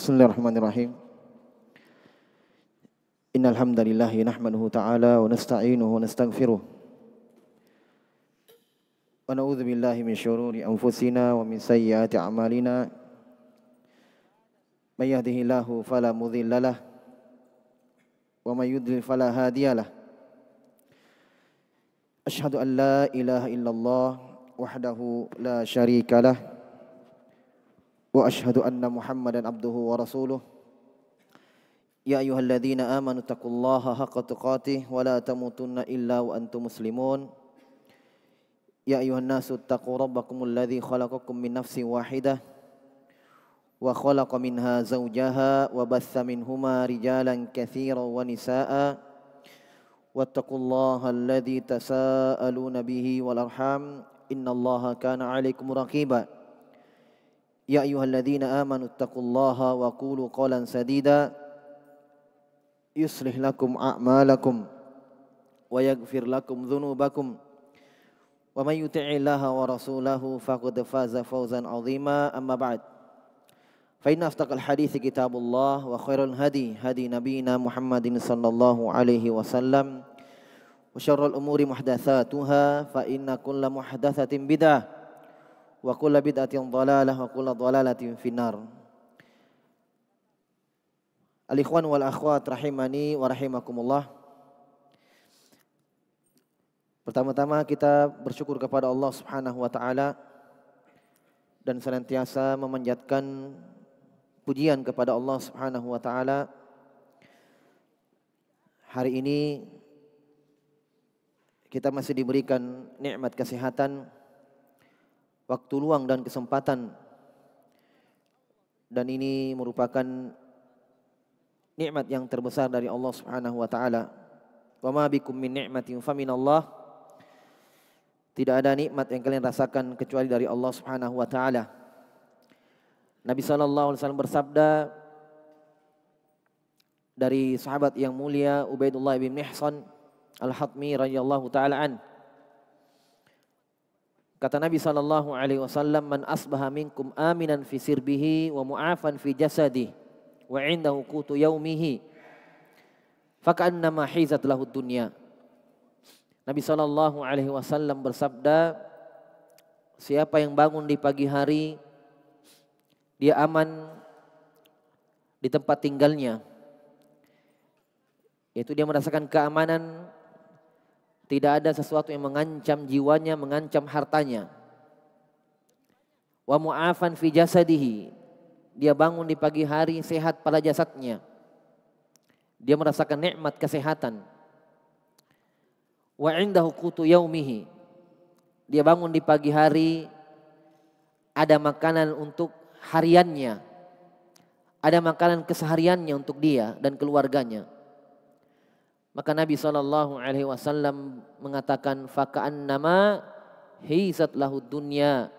Bismillahirrahmanirrahim. Innal hamdalillah nahmaduhu ta'ala wa nasta'inuhu wa nastaghfiruh. Wa na'udzu billahi min syururi anfusina wa min sayyiati a'malina. May yahdihillahu fala mudhillalah wa may yudlil fala hadiyalah. Asyhadu an la ilaha illallah wahdahu la syarikalah wa asyhadu anna Muhammadan abduhu wa rasuluh. Ya ayyuhalladzina amanu taqullaha haqqa tuqatih wa la tamutunna illa wa antum muslimun. Ya ayyuhan nasu taqu rabbakumul ladzi khalaqakum min nafsin wahidah wa khalaqa minha zawjaha wa batha minhuma rijalan katsiran wa nisaa'a wattaqullaha alladzi tasaaluna bihi wal arham innallaha kana 'alaikum raqiba. Ya ayyuhalladzina amanu taqullaha wa qulu qawlan sadida yuslih lakum a'malakum wa yaghfir lakum dhunubakum wa may yuti'illaha wa rasulahu faqad faza fawzan 'azima. Amma ba'd. Fa inna asdaqal hadithi kitabullah wa khairul hadi hadi nabiyina Muhammadin sallallahu alaihi wasallam wa syarrul umuri muhdatsatuha fa inna kulla muhdatsatin bid'ah wa kulla bid'atin dhalalah wa kulla dhalalatin finnar. Al-ikhwan wal akhwat rahimani wa rahimakumullah. Pertama-tama kita bersyukur kepada Allah Subhanahu wa taala dan senantiasa memanjatkan pujian kepada Allah Subhanahu wa taala. Hari ini kita masih diberikan nikmat kesehatan, waktu luang dan kesempatan, dan ini merupakan nikmat yang terbesar dari Allah Subhanahu wa taala. Wa ma bikum min ni'matin faminallah. Tidak ada nikmat yang kalian rasakan kecuali dari Allah Subhanahu wa taala. Nabi sallallahu alaihi wasallam bersabda dari sahabat yang mulia Ubaidullah bin Mihsan Al-Hatmi radhiyallahu taala an. Kata Nabi sallallahu alaihi wasallam, "Man asbaha minkum aminan fi sirbihi wa mu'afan fi jasadihi wa 'indahu qutu yaumihi faka'annama hizat lahu dunya." Nabi sallallahu alaihi wasallam bersabda, siapa yang bangun di pagi hari dia aman di tempat tinggalnya, yaitu dia merasakan keamanan. Tidak ada sesuatu yang mengancam jiwanya, mengancam hartanya. Wa mu'afan fi jasadihi. Dia bangun di pagi hari sehat pada jasadnya. Dia merasakan nikmat kesehatan. Wa 'indahu qutu yaumihi. Dia bangun di pagi hari ada makanan untuk hariannya. Ada makanan kesehariannya untuk dia dan keluarganya. Maka Nabi SAW mengatakan faka'annama hizat lahu dunya.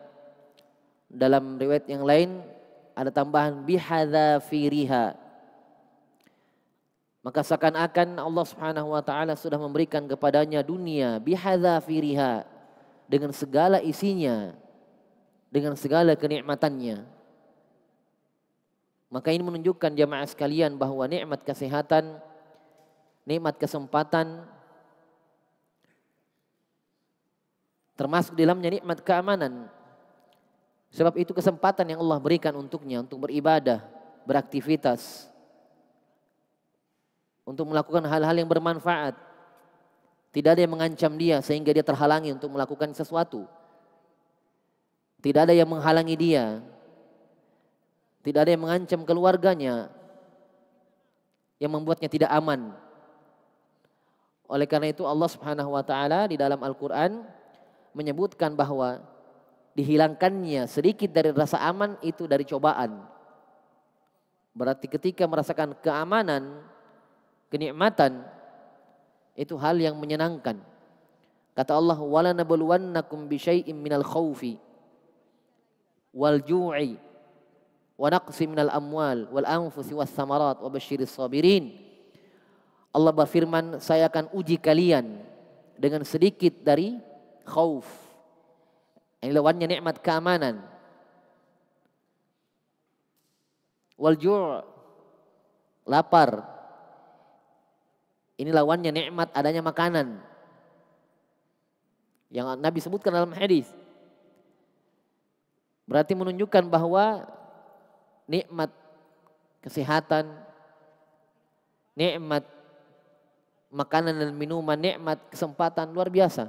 Dalam riwayat yang lain ada tambahan bihadzafiriha. Maka seakan-akan Allah Subhanahu wa taala sudah memberikan kepadanya dunia bihadzafiriha, dengan segala isinya, dengan segala kenikmatannya. Maka ini menunjukkan jamaah sekalian bahwa nikmat kesehatan, nikmat kesempatan, termasuk di dalamnya nikmat keamanan. Sebab itu kesempatan yang Allah berikan untuknya untuk beribadah, beraktivitas, untuk melakukan hal-hal yang bermanfaat. Tidak ada yang mengancam dia sehingga dia terhalangi untuk melakukan sesuatu. Tidak ada yang menghalangi dia. Tidak ada yang mengancam keluarganya yang membuatnya tidak aman. Oleh karena itu Allah Subhanahu wa taala di dalam Al-Qur'an menyebutkan bahwa dihilangkannya sedikit dari rasa aman itu dari cobaan. Berarti ketika merasakan keamanan, kenikmatan, itu hal yang menyenangkan. Kata Allah, "Wala nabluwannakum bisyai'im minal khaufi wal ju'i wa naqsi minal amwal wal anfusi was samarat wa basyiris sabirin." Allah berfirman, saya akan uji kalian dengan sedikit dari khauf. Ini lawannya nikmat keamanan. Wal ju', lapar. Ini lawannya nikmat, adanya makanan. Yang Nabi sebutkan dalam hadis. Berarti menunjukkan bahwa nikmat kesehatan, nikmat makanan dan minuman, nikmat kesempatan luar biasa.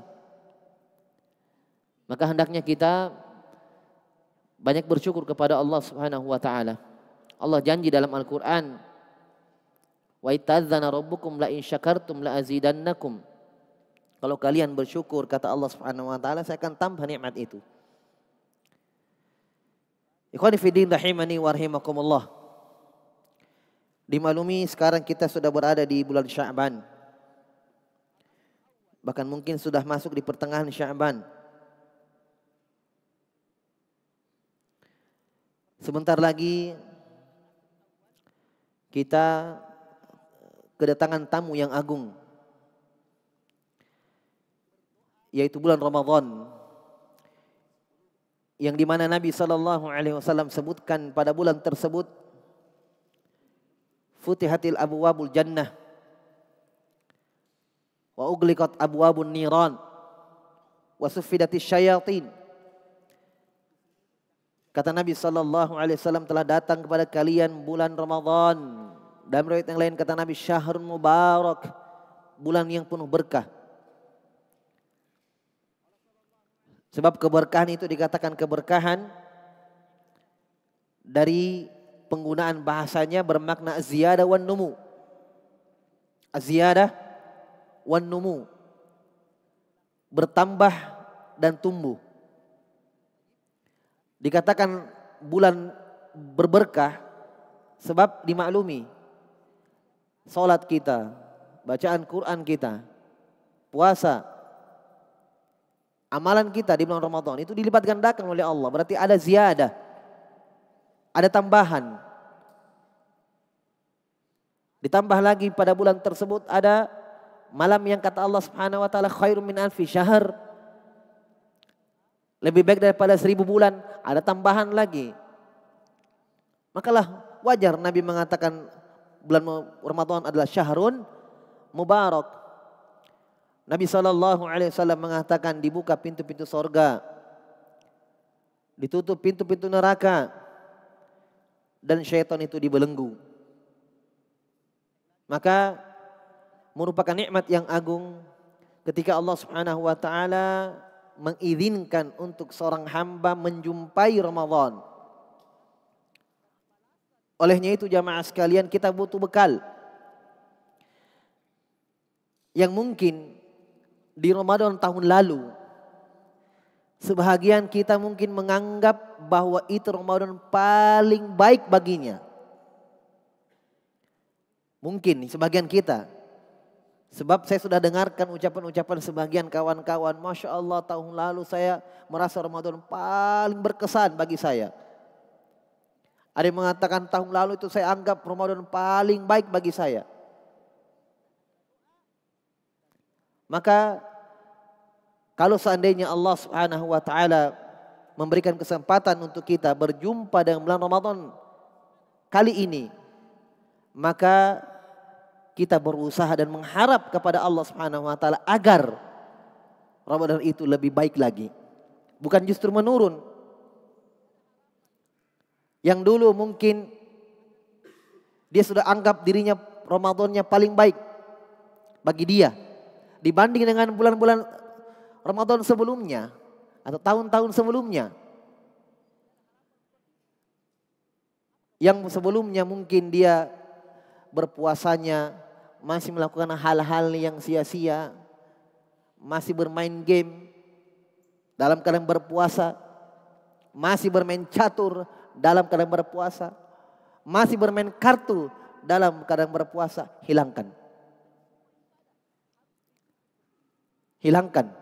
Maka hendaknya kita banyak bersyukur kepada Allah Subhanahu wa taala. Allah janji dalam Al-Qur'an, "Wa itadzana rabbukum la in syakartum la azidannakum." Kalau kalian bersyukur, kata Allah Subhanahu wa taala, saya akan tambah nikmat itu. Ikhwani fi din rahimani wa rahimakumullah. Dimaklumi sekarang kita sudah berada di bulan Sya'ban. Bahkan mungkin sudah masuk di pertengahan Sya'ban. Sebentar lagi kita kedatangan tamu yang agung, yaitu bulan Ramadan, yang dimana Nabi SAW sebutkan pada bulan tersebut, futihatil abwabul jannah wa ugliqat abwabun niran wa suffidatis syayatin. Kata Nabi SAW, telah datang kepada kalian bulan Ramadan. Dalam riwayat yang lain kata Nabi, syahrun mubarak, bulan yang penuh berkah. Sebab keberkahan itu dikatakan keberkahan dari penggunaan bahasanya bermakna ziyadah wan numu. Ziyadah wan numu, bertambah dan tumbuh. Dikatakan bulan berberkah sebab dimaklumi salat kita, bacaan Quran kita, puasa, amalan kita di bulan Ramadan itu dilipat gandakan oleh Allah. Berarti ada ziyadah, ada tambahan. Ditambah lagi pada bulan tersebut ada malam yang kata Allah Subhanahu wa taala khairum min alfi syahr, lebih baik daripada 1000 bulan. Ada tambahan lagi. Makalah wajar Nabi mengatakan bulan Ramadan adalah syahrun mubarak. Nabi SAW mengatakan dibuka pintu-pintu sorga, ditutup pintu-pintu neraka, dan syaitan itu dibelenggu. Maka merupakan nikmat yang agung ketika Allah Subhanahu wa taala mengizinkan untuk seorang hamba menjumpai Ramadan. Olehnya itu jamaah sekalian, kita butuh bekal yang mungkin di Ramadan tahun lalu sebahagian kita mungkin menganggap bahwa itu Ramadan paling baik baginya. Mungkin sebagian kita. Sebab saya sudah dengarkan ucapan-ucapan sebagian kawan-kawan, Masya Allah tahun lalu saya merasa Ramadan paling berkesan bagi saya. Ada yang mengatakan tahun lalu itu saya anggap Ramadan paling baik bagi saya. Maka kalau seandainya Allah Subhanahu wa taala memberikan kesempatan untuk kita berjumpa dengan bulan Ramadan kali ini, maka kita berusaha dan mengharap kepada Allah Subhanahu wa taala agar Ramadan itu lebih baik lagi. Bukan justru menurun. Yang dulu mungkin dia sudah anggap dirinya Ramadannya paling baik bagi dia dibanding dengan bulan-bulan Ramadan sebelumnya atau tahun-tahun sebelumnya. Yang sebelumnya mungkin dia berpuasanya masih melakukan hal-hal yang sia-sia, masih bermain game dalam keadaan berpuasa, masih bermain catur dalam keadaan berpuasa, masih bermain kartu dalam keadaan berpuasa. Hilangkan. Hilangkan.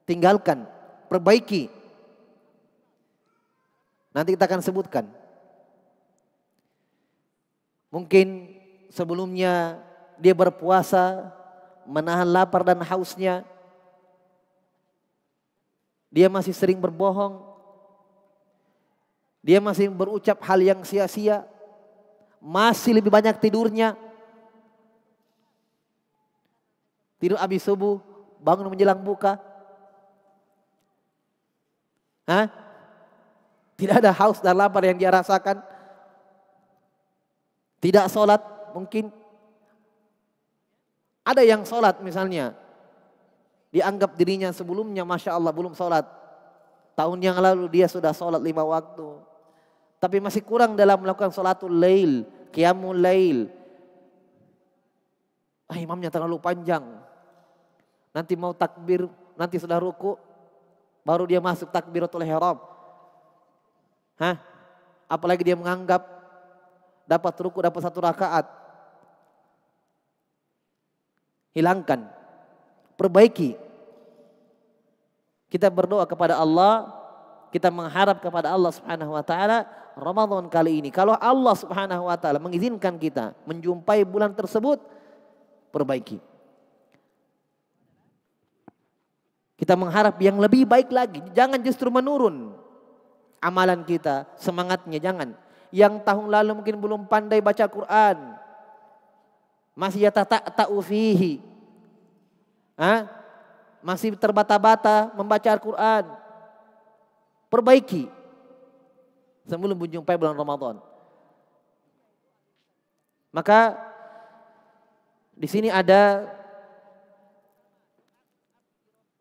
Tinggalkan. Perbaiki. Nanti kita akan sebutkan. Mungkin sebelumnya dia berpuasa, menahan lapar dan hausnya. Dia masih sering berbohong. Dia masih berucap hal yang sia-sia. Masih lebih banyak tidurnya. Tidur habis subuh, bangun menjelang buka. Hah? Tidak ada haus dan lapar yang dia rasakan. Tidak sholat mungkin. Ada yang sholat misalnya. Dianggap dirinya sebelumnya Masya Allah belum sholat. Tahun yang lalu dia sudah sholat 5 waktu. Tapi masih kurang dalam melakukan sholatul lail. Qiyamul lail. Imamnya terlalu panjang. Nanti mau takbir, nanti sudah ruku. Baru dia masuk takbiratul ihram. Apalagi dia menganggap dapat ruku, dapat 1 rakaat. Hilangkan. Perbaiki. Kita berdoa kepada Allah. Kita mengharap kepada Allah Subhanahu wa ta'ala. Ramadan kali ini. Kalau Allah Subhanahu wa ta'ala mengizinkan kita menjumpai bulan tersebut. Perbaiki. Kita mengharap yang lebih baik lagi. Jangan justru menurun. Amalan kita, semangatnya jangan. Yang tahun lalu mungkin belum pandai baca Quran. Masih yatata'u fihi. Masih terbata-bata membaca Al-Quran. Perbaiki. Sebelum menjumpai bulan Ramadan. Maka di sini ada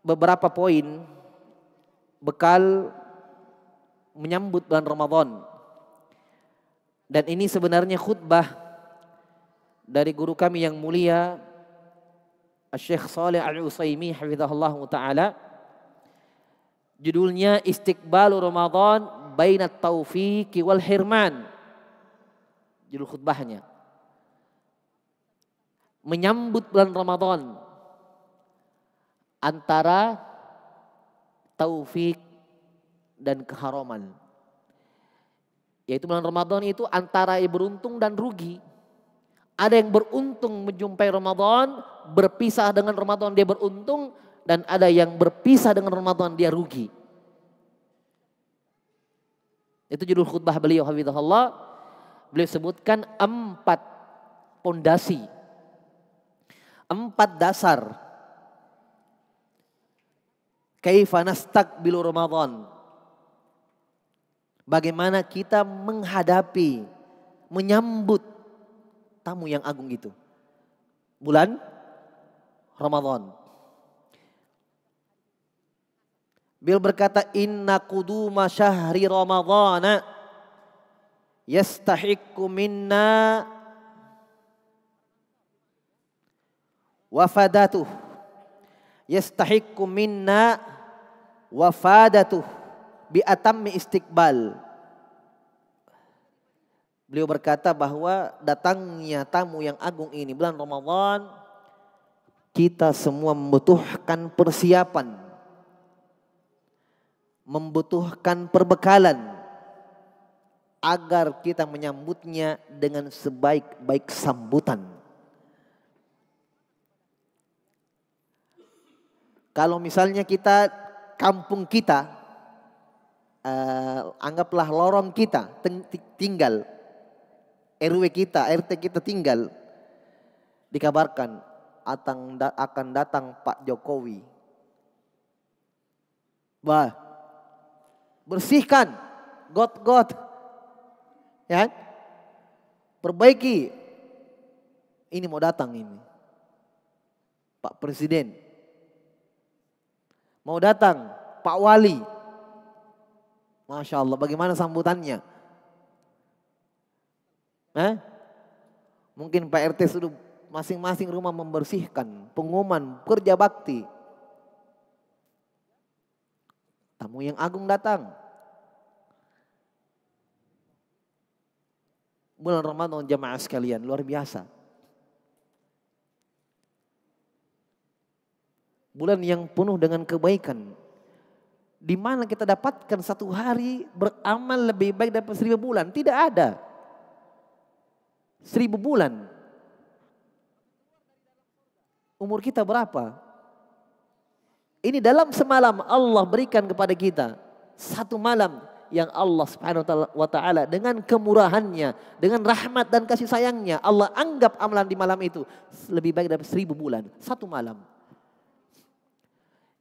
beberapa poin bekal menyambut bulan Ramadan. Dan ini sebenarnya khutbah dari guru kami yang mulia Syekh Shalih Al-Utsaimin hafizahullah taala. Judulnya Istiqbalu Ramadan Bainat Taufiq wal Hirman. Judul khutbahnya. Menyambut bulan Ramadan antara taufik dan keharaman. Yaitu bulan Ramadan itu antara yang beruntung dan rugi. Ada yang beruntung menjumpai Ramadan, berpisah dengan Ramadan dia beruntung, dan ada yang berpisah dengan Ramadan dia rugi. Itu judul khutbah beliau hafizahullah. Beliau sebutkan 4 pondasi, 4 dasar. Kaifa nastaqbilu Ramadan. Bagaimana kita menghadapi, menyambut tamu yang agung itu. Bulan Ramadan. Beliau berkata, inna quduma syahri Ramadana yastahiqqu minna wafadatuh. Yastahiqqu minna wafadatuh bi atammi istiqbal. Beliau berkata bahwa datangnya tamu yang agung ini bulan Ramadan, kita semua membutuhkan persiapan, membutuhkan perbekalan agar kita menyambutnya dengan sebaik-baik sambutan. Kalau misalnya kita, kampung kita, anggaplah lorong kita tinggal, RW kita, RT kita tinggal, dikabarkan akan datang Pak Jokowi. Wah, bersihkan got-got, ya, perbaiki. Ini mau datang ini, Pak Presiden. Mau datang Pak Wali. Masya Allah, bagaimana sambutannya? Mungkin Pak RT sudah masing-masing rumah membersihkan, pengumuman, kerja bakti. Tamu yang agung datang. Bulan Ramadan jamaah sekalian, luar biasa. Bulan yang penuh dengan kebaikan. Di mana kita dapatkan 1 hari beramal lebih baik daripada 1000 bulan? Tidak ada. 1000 bulan. Umur kita berapa? Ini dalam semalam Allah berikan kepada kita 1 malam yang Allah Subhanahu wa taala dengan kemurahannya, dengan rahmat dan kasih sayangnya, Allah anggap amalan di malam itu lebih baik dari 1000 bulan, satu malam.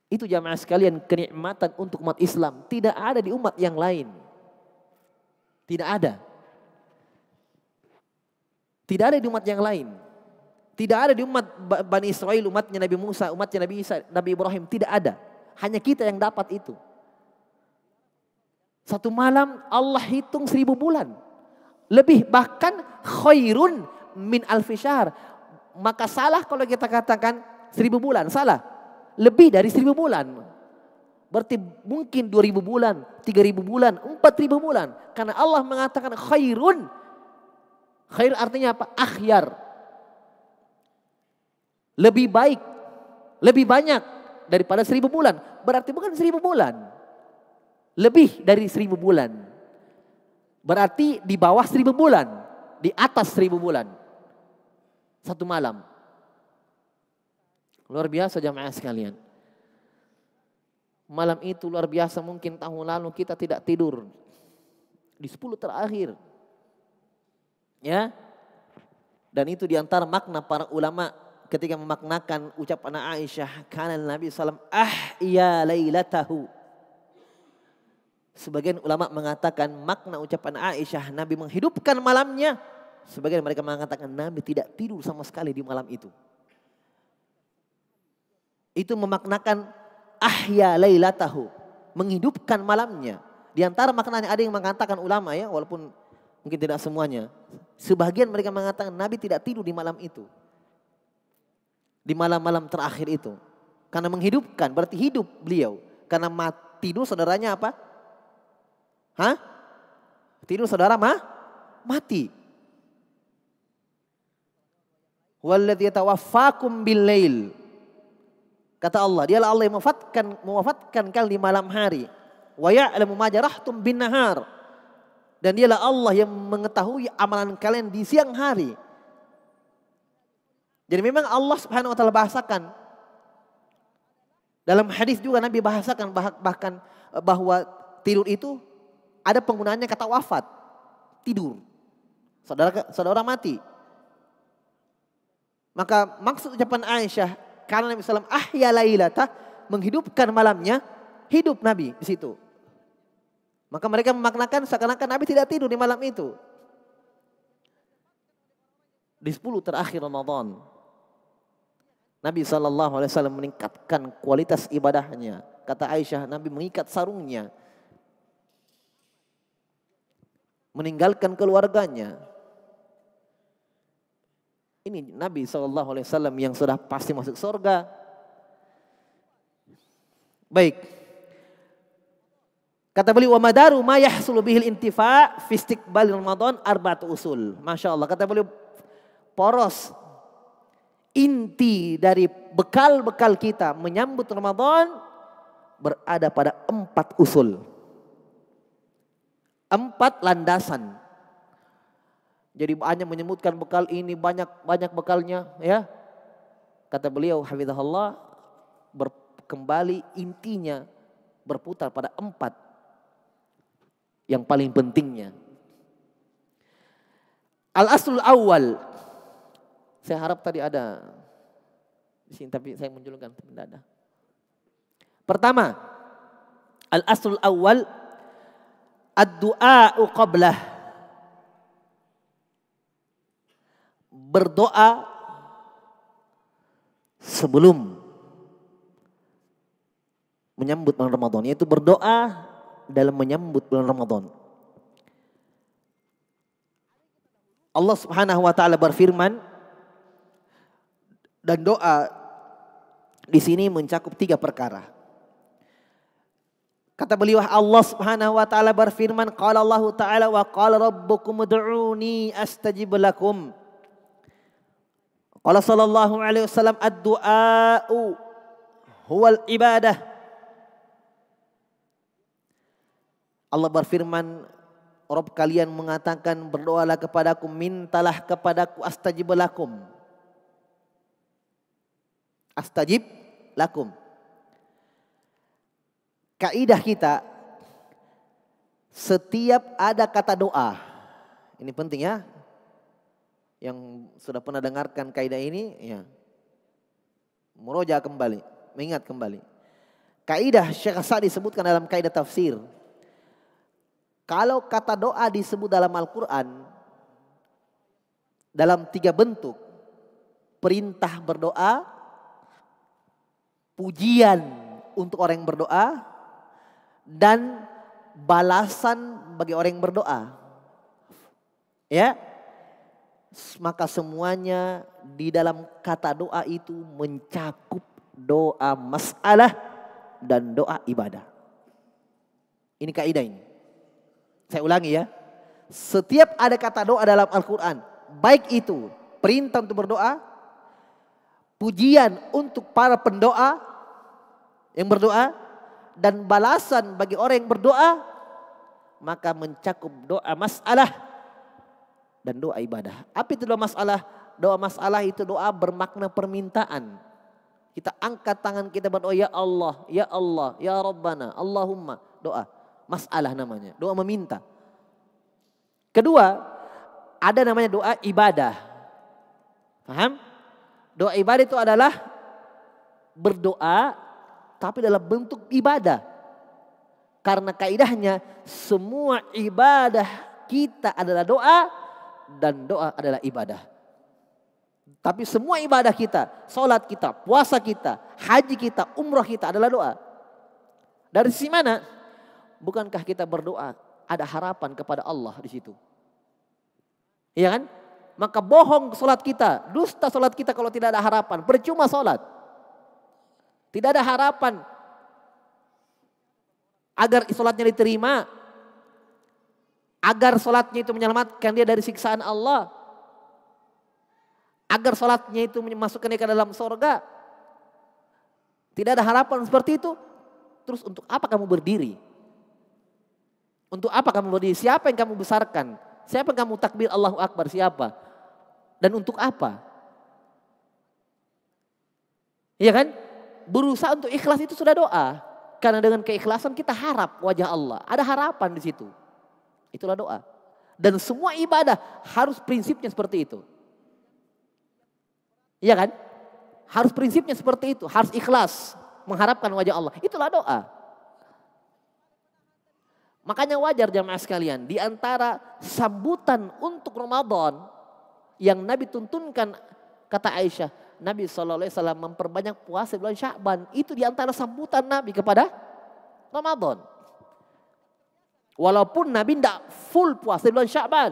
Itu jamaah sekalian kenikmatan untuk umat Islam. Tidak ada di umat yang lain. Tidak ada. Tidak ada di umat yang lain. Tidak ada di umat Bani Israel, umatnya Nabi Musa, umatnya Nabi Isa, Nabi Ibrahim. Tidak ada. Hanya kita yang dapat itu. Satu malam Allah hitung 1000 bulan. Lebih, bahkan khairun min alfi syahr. Maka salah kalau kita katakan 1000 bulan. Salah. Lebih dari 1000 bulan. Berarti mungkin 2000 bulan, 3000 bulan, 4000 bulan. Karena Allah mengatakan khairun. Khair artinya apa? Akhyar. Lebih baik, lebih banyak daripada 1000 bulan. Berarti bukan 1000 bulan. Lebih dari 1000 bulan. Berarti di bawah 1000 bulan. Di atas 1000 bulan. Satu malam. Luar biasa jamaah sekalian. Malam itu luar biasa, mungkin tahun lalu kita tidak tidur. Di 10 terakhir. Ya. Dan itu diantara makna para ulama ketika memaknakan ucapan Aisyah. Kana Nabi SAW ahya lailatahu. Sebagian ulama mengatakan makna ucapan Aisyah, Nabi menghidupkan malamnya. Sebagian mereka mengatakan Nabi tidak tidur sama sekali di malam itu. Itu memaknakan ahya lailatahu, menghidupkan malamnya. Di antara maknanya ada yang mengatakan ulama ya, walaupun mungkin tidak semuanya. Sebagian mereka mengatakan Nabi tidak tidur di malam itu. Di malam-malam terakhir itu. Karena menghidupkan, berarti hidup beliau. Karena tidur saudaranya apa? Hah? Tidur saudara mati. Walladzi yatawaffakum bil-lail. Kata Allah, dialah Allah yang mewafatkan kalian di malam hari. Wa ya'lamu ma jarahtum bin nahar. Dan dialah Allah yang mengetahui amalan kalian di siang hari. Jadi memang Allah Subhanahu wa taala bahasakan. Dalam hadis juga Nabi bahasakan bahkan bahwa tidur itu ada penggunaannya kata wafat. Tidur. Saudara mati. Maka maksud ucapan Aisyah, karena Nabi SAW ahya lailata, menghidupkan malamnya, hidup Nabi di situ. Maka mereka memaknakan seakan-akan Nabi tidak tidur di malam itu. Di 10 terakhir Ramadan, Nabi SAW meningkatkan kualitas ibadahnya. Kata Aisyah, Nabi mengikat sarungnya. Meninggalkan keluarganya. Ini Nabi SAW yang sudah pasti masuk surga. Baik. Kata beliau, wa madaru ma yahsulu bihil intifa fi istiqbal Ramadan arba'atu usul. Masya Allah. Kata beliau, poros inti dari bekal-bekal kita menyambut Ramadan berada pada 4 usul. 4 landasan. Jadi banyak menyebutkan bekal ini, banyak bekalnya ya. Kata beliau hafizahullah, kembali intinya berputar pada 4 yang paling pentingnya. Al-aslul awal. Saya harap tadi ada di sini tapi saya munculkan tidak ada. Pertama, al-aslul awal ad-du'a'u qablah. Berdoa sebelum menyambut bulan Ramadan, yaitu berdoa dalam menyambut bulan Ramadan. Allah Subhanahu wa taala berfirman, dan doa di sini mencakup 3 perkara. Kata beliau, Allah Subhanahu wa taala berfirman, qala Allah taala wa qala rabbukum ud'uni astajib lakum. Qala sallallahu alaihi wasallam ad-du'a'u huwal ibadah. Allah berfirman, Rabb kalian mengatakan berdoalah kepadaku, mintalah kepadaku, astajib lakum. Astajib lakum. Kaidah kita, Setiap ada kata doa. Ini penting ya. Yang sudah pernah dengarkan kaidah ini, ya. Murojaah kembali, mengingat kembali. Kaidah Syekh Sa'di disebutkan dalam kaidah tafsir. Kalau kata doa disebut dalam Al-Quran dalam 3 bentuk. Perintah berdoa, pujian untuk orang yang berdoa, dan balasan bagi orang yang berdoa. Ya, maka semuanya di dalam kata doa itu mencakup doa masalah dan doa ibadah. Ini kaidah ini. Saya ulangi ya. Setiap ada kata doa dalam Al-Quran, baik itu perintah untuk berdoa, pujian untuk para pendoa yang berdoa, dan balasan bagi orang yang berdoa, maka mencakup doa masalah dan doa ibadah. Apa itu doa masalah? Doa masalah itu doa bermakna permintaan. Kita angkat tangan kita berdoa, ya Allah, ya Allah, ya Rabbana, Allahumma. Doa masalah namanya, doa meminta. Kedua, ada namanya doa ibadah. Paham? Doa ibadah itu adalah berdoa tapi dalam bentuk ibadah. Karena kaidahnya semua ibadah kita adalah doa dan doa adalah ibadah. Tapi semua ibadah kita, sholat kita, puasa kita, haji kita, umrah kita adalah doa. Dari sisi mana? Bukankah kita berdoa ada harapan kepada Allah di situ? Iya kan? Maka bohong sholat kita, dusta sholat kita kalau tidak ada harapan. Percuma sholat. Tidak ada harapan agar sholatnya diterima, agar sholatnya itu menyelamatkan dia dari siksaan Allah, agar sholatnya itu memasukkan dia ke dalam surga. Tidak ada harapan seperti itu. Terus untuk apa kamu berdiri? Untuk apa kamu berdiri? Siapa yang kamu besarkan? Siapa yang kamu takbir Allahu Akbar? Siapa? Dan untuk apa? Iya kan? Berusaha untuk ikhlas itu sudah doa. Karena dengan keikhlasan kita harap wajah Allah. Ada harapan di situ. Itulah doa. Dan semua ibadah harus prinsipnya seperti itu. Iya kan? Harus prinsipnya seperti itu. Harus ikhlas. Mengharapkan wajah Allah. Itulah doa. Makanya wajar jamaah sekalian. Di antara sambutan untuk Ramadan. Yang Nabi tuntunkan, kata Aisyah. Nabi SAW memperbanyak puasa bulan Sya'ban. Itu di antara sambutan Nabi kepada Ramadan. Walaupun Nabi tidak full puasa bulan Sya'ban.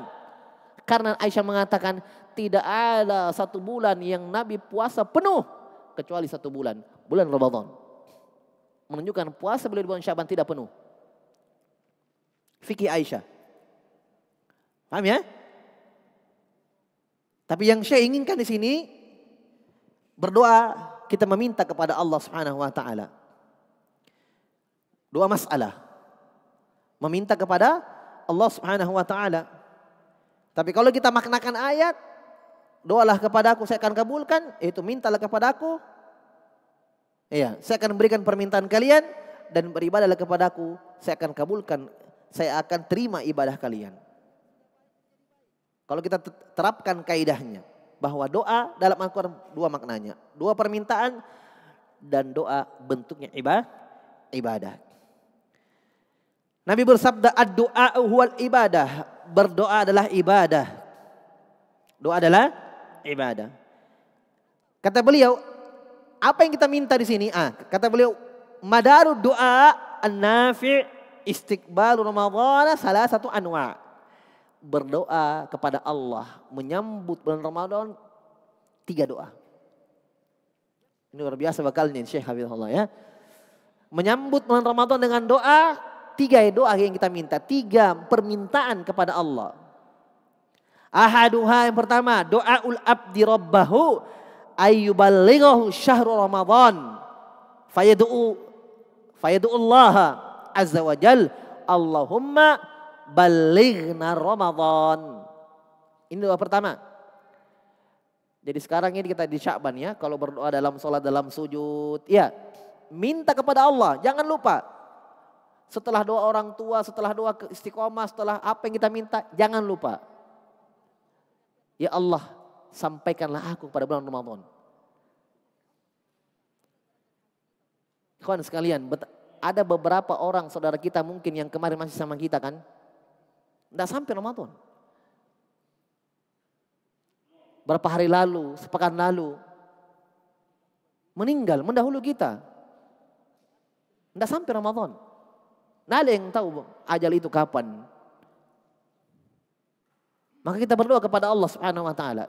Karena Aisyah mengatakan tidak ada satu bulan yang Nabi puasa penuh. Kecuali satu bulan. Bulan Ramadan. Menunjukkan puasa bulan Sya'ban tidak penuh. Fikih Aisyah. Paham ya? Tapi yang saya inginkan di sini, berdoa kita meminta kepada Allah Subhanahu wa taala. Doa masalah. Meminta kepada Allah Subhanahu wa taala. Tapi kalau kita maknakan ayat, doalah kepadaku saya akan kabulkan, itu mintalah kepadaku. Iya, saya akan berikan permintaan kalian dan beribadahlah kepadaku, saya akan kabulkan, saya akan terima ibadah kalian. Kalau kita terapkan kaidahnya, bahwa doa dalam Al-Quran dua maknanya. Dua permintaan dan doa bentuknya ibadah. Nabi bersabda, ad-du'a huwal ibadah. Berdoa adalah ibadah. Doa adalah ibadah. Kata beliau, apa yang kita minta di sini? Kata beliau, madarud doa an-nafi' istiqbalu Ramadhan salah satu anwa'. Berdoa kepada Allah menyambut bulan Ramadan 3 doa. Ini luar biasa bakalnya Syekh Hafizahullah ya. Menyambut bulan Ramadan dengan doa 3 doa yang kita minta, 3 permintaan kepada Allah. Ahaduha yang pertama, doaul abdi rabbahu ayyuballighahu syahrul Ramadan. Fayad'u Allah azza wa jal, Allahumma balighna Ramadan. Ini doa pertama. Jadi sekarang ini kita di Sya'ban ya. Kalau berdoa dalam sholat, dalam sujud. Ya, minta kepada Allah. Jangan lupa. setelah doa orang tua, setelah doa istiqomah, setelah apa yang kita minta, jangan lupa. Ya Allah, sampaikanlah aku pada bulan Ramadan. Kawan sekalian, ada beberapa orang saudara kita mungkin yang kemarin masih sama kita kan, tidak sampai Ramadan. Berapa hari lalu, sepekan lalu, meninggal, mendahulu kita. Tidak sampai Ramadan. Nah, ada yang tahu ajal itu kapan. Maka kita berdoa kepada Allah Subhanahu wa taala.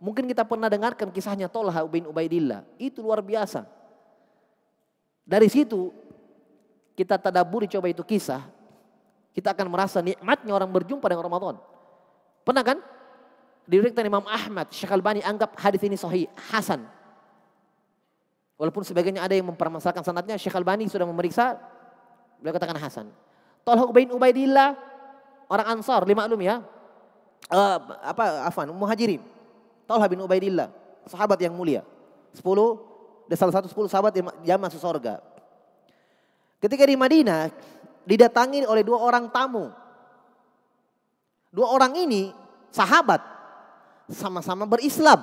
Mungkin kita pernah dengarkan kisahnya Tolha bin Ubaidillah. Itu luar biasa. Dari situ kita tadabburi coba itu kisah. Kita akan merasa nikmatnya orang berjumpa dengan Ramadan. Pernah kan? Diriwayatkan Imam Ahmad, Syekh Albani anggap hadis ini sahih, hasan. Walaupun sebagiannya ada yang mempermasalahkan sanadnya, Syekh Albani sudah memeriksa, beliau katakan hasan. Tolha bin Ubaidillah, orang Ansar, maklum ya. Muhajirin. Tolha bin Ubaidillah, sahabat yang mulia. 10, dan salah satu 10 sahabat yang masuk surga. Ketika di Madinah, didatangi oleh 2 orang tamu. 2 orang ini sahabat, sama-sama berislam.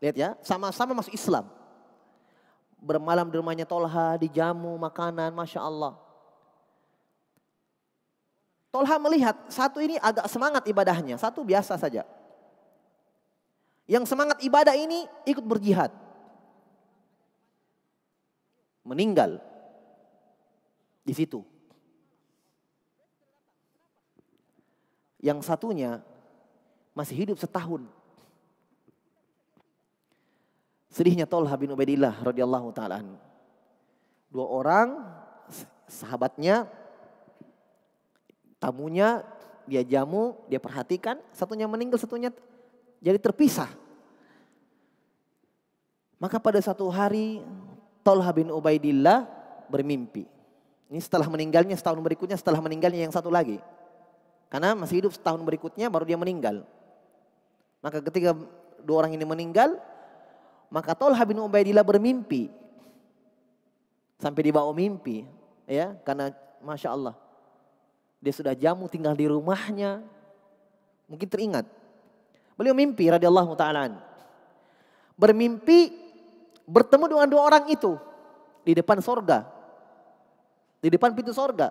Lihat ya, sama-sama masuk Islam. Bermalam di rumahnya Tolha, dijamu makanan, Masya Allah. Tolha melihat satu ini agak semangat ibadahnya, satu biasa saja. Yang semangat ibadah ini ikut berjihad. Meninggal di situ. Yang satunya masih hidup setahun. Sedihnya Tolha bin Ubaidillah radhiyallahu taala anhu. 2 orang sahabatnya, tamunya, dia jamu, dia perhatikan, satunya meninggal, satunya jadi terpisah. Maka pada satu hari Tolha bin Ubaidillah bermimpi. Ini setelah meninggalnya, setahun berikutnya setelah meninggalnya yang satu lagi. Karena masih hidup setahun berikutnya baru dia meninggal. Maka ketika 2 orang ini meninggal, maka Tolha bin Ubaidillah bermimpi. Sampai dibawa mimpi. Ya, karena Masya Allah. Dia sudah jamu tinggal di rumahnya. Mungkin teringat. Beliau mimpi radhiyallahu ta'ala. Bermimpi bertemu dengan 2 orang itu. Di depan sorga. Di depan pintu sorga.